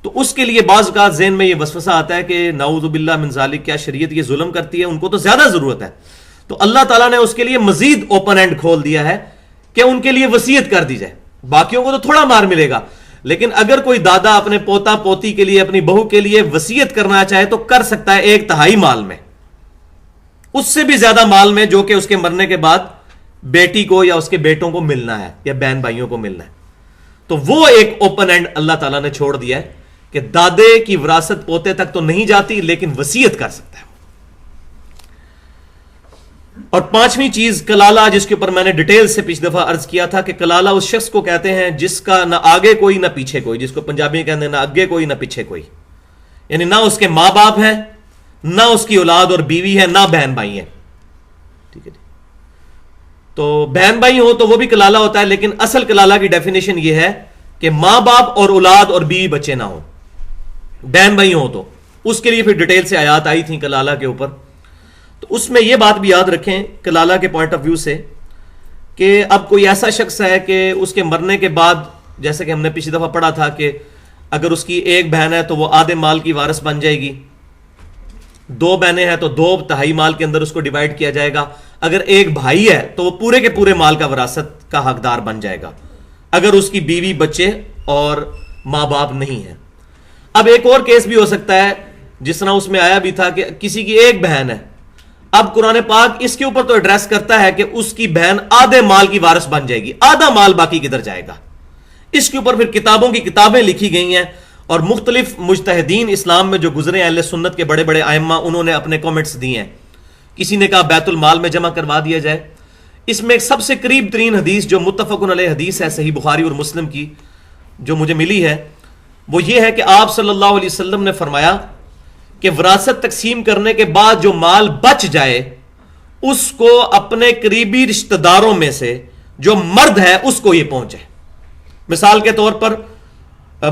تو اس کے لیے بعض اوقات ذہن میں یہ وسوسہ آتا ہے کہ نعوذ باللہ من ذالک، کیا شریعت یہ ظلم کرتی ہے؟ ان کو تو زیادہ ضرورت ہے. تو اللہ تعالیٰ نے اس کے لیے مزید اوپن اینڈ کھول دیا ہے کہ ان کے لیے وصیت کر دی جائے. باقیوں کو تو تھوڑا مار ملے گا، لیکن اگر کوئی دادا اپنے پوتا پوتی کے لیے، اپنی بہو کے لیے وصیت کرنا چاہے تو کر سکتا ہے 1/3 مال میں، اس سے بھی زیادہ مال میں جو کہ اس کے مرنے کے بعد بیٹی کو یا اس کے بیٹوں کو ملنا ہے یا بہن بھائیوں کو ملنا ہے. تو وہ ایک اوپن اینڈ اللہ تعالیٰ نے چھوڑ دیا ہے کہ دادے کی وراثت پوتے تک تو نہیں جاتی، لیکن وصیت کر سکتا ہے. اور 5ویں چیز کلالہ، جس کے اوپر میں نے ڈیٹیل سے پچھلی دفعہ عرض کیا تھا کہ کلالہ اس شخص کو کہتے ہیں جس کا نہ آگے کوئی نہ پیچھے کوئی، جس کو پنجابی میں کہتے ہیں نہ آگے کوئی نہ پیچھے کوئی، یعنی نہ اس کے ماں باپ ہیں، نہ اس کی اولاد اور بیوی ہے، نہ بہن بھائی ہیں. ٹھیک ہے جی. تو بہن بھائی ہو تو وہ بھی کلالہ ہوتا ہے، لیکن اصل کلالہ کی ڈیفینیشن یہ ہے کہ ماں باپ اور اولاد اور بیوی بچے نہ ہوں. بہن بھائی ہو تو اس کے لیے پھر ڈیٹیل سے آیات آئی تھیں کلالہ کے اوپر. تو اس میں یہ بات بھی یاد رکھیں کلالہ کے پوائنٹ آف ویو سے کہ اب کوئی ایسا شخص ہے کہ اس کے مرنے کے بعد، جیسے کہ ہم نے پچھلی دفعہ پڑھا تھا کہ اگر اس کی ایک بہن ہے تو وہ آدھے مال کی وارث بن جائے گی، 2 بہنیں ہیں تو 2/3 مال کے اندر اس کو ڈیوائڈ کیا جائے گا. اگر ایک بھائی ہے تو وہ پورے کے پورے مال کا وراثت کا حقدار بن جائے گا اگر اس کی بیوی بچے اور ماں باپ نہیں ہیں. اب ایک اور کیس بھی ہو سکتا ہے جس طرح اس میں آیا بھی تھا کہ کسی کی ایک بہن ہے. اب قرآن پاک اس کے اوپر تو ایڈریس کرتا ہے کہ اس کی بہن آدھے مال کی وارث بن جائے گی، آدھا مال باقی کدھر جائے گا. اس کے اوپر پھر کتابوں کی کتابیں لکھی گئی ہیں اور مختلف مجتہدین اسلام میں جو گزرے اہل سنت کے بڑے بڑے ائمہ، انہوں نے اپنے کامنٹس دیے ہیں. کسی نے کہا بیت المال میں جمع کروا دیا جائے. اس میں ایک سب سے قریب ترین حدیث جو متفق علیہ حدیث ہے صحیح بخاری اور مسلم کی جو مجھے ملی ہے وہ یہ ہے کہ آپ صلی اللہ علیہ وسلم نے فرمایا کہ وراثت تقسیم کرنے کے بعد جو مال بچ جائے اس کو اپنے قریبی رشتہ داروں میں سے جو مرد ہے اس کو یہ پہنچے. مثال کے طور پر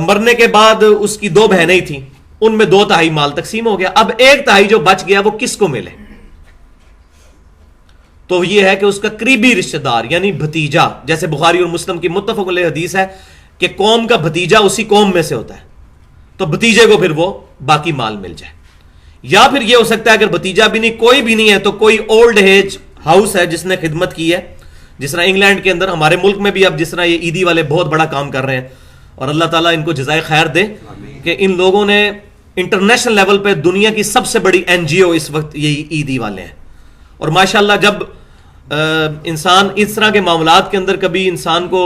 مرنے کے بعد اس کی 2 بہنیں تھیں، ان میں 2/3 مال تقسیم ہو گیا. اب 1/3 جو بچ گیا وہ کس کو ملے؟ تو یہ ہے کہ اس کا قریبی رشتہ دار یعنی بھتیجا، جیسے بخاری اور مسلم کی متفق علیہ حدیث ہے کہ قوم کا بھتیجا اسی قوم میں سے ہوتا ہے، تو بھتیجے کو پھر وہ باقی مال مل جائے. یا پھر یہ ہو سکتا ہے اگر بھتیجا بھی نہیں، کوئی بھی نہیں ہے، تو کوئی اولڈ ایج ہاؤس ہے جس نے خدمت کی ہے، جس طرح انگلینڈ کے اندر، ہمارے ملک میں بھی اب جس طرح یہ عیدی والے بہت بڑا کام کر رہے ہیں، اور اللہ تعالیٰ ان کو جزائے خیر دے کہ ان لوگوں نے انٹرنیشنل لیول پہ دنیا کی سب سے بڑی این جی او اس وقت یہ عیدی والے ہیں. اور ماشاءاللہ جب انسان اس طرح کے معاملات کے اندر کبھی انسان کو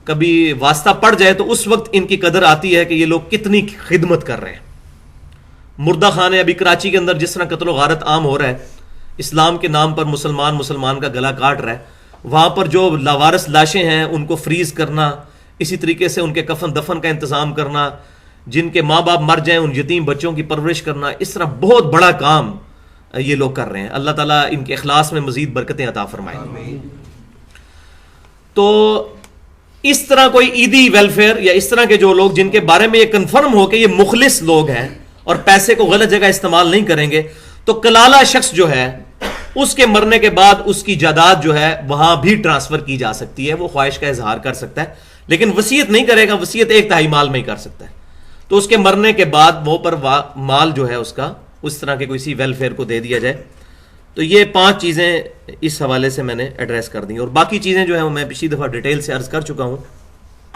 کبھی واسطہ پڑ جائے تو اس وقت ان کی قدر آتی ہے کہ یہ لوگ کتنی خدمت کر رہے ہیں. مردہ خانے ابھی کراچی کے اندر جس طرح قتل و غارت عام ہو رہا ہے، اسلام کے نام پر مسلمان کا گلا کاٹ رہا ہے، وہاں پر جو لاوارث لاشیں ہیں ان کو فریز کرنا، اسی طریقے سے ان کے کفن دفن کا انتظام کرنا، جن کے ماں باپ مر جائیں ان یتیم بچوں کی پرورش کرنا، اس طرح بہت بڑا کام یہ لوگ کر رہے ہیں. اللہ تعالیٰ ان کے اخلاص میں مزید برکتیں عطا فرمائے. تو اس طرح کوئی عیدی ویلفیئر یا اس طرح کے جو لوگ جن کے بارے میں یہ کنفرم ہو کہ یہ مخلص لوگ ہیں اور پیسے کو غلط جگہ استعمال نہیں کریں گے، تو کلالہ شخص جو ہے اس کے مرنے کے بعد اس کی جائیداد جو ہے وہاں بھی ٹرانسفر کی جا سکتی ہے، وہ خواہش کا اظہار کر سکتا ہے، لیکن وصیت نہیں کرے گا، وصیت 1/3 مال میں ہی کر سکتا ہے. تو اس کے مرنے کے بعد وہ پر مال جو ہے اس کا اس طرح کے کسی ویلفیئر کو دے دیا جائے. تو یہ 5 چیزیں اس حوالے سے میں نے ایڈریس کر دی، اور باقی چیزیں جو ہیں وہ میں پچھلی دفعہ ڈیٹیل سے عرض کر چکا ہوں.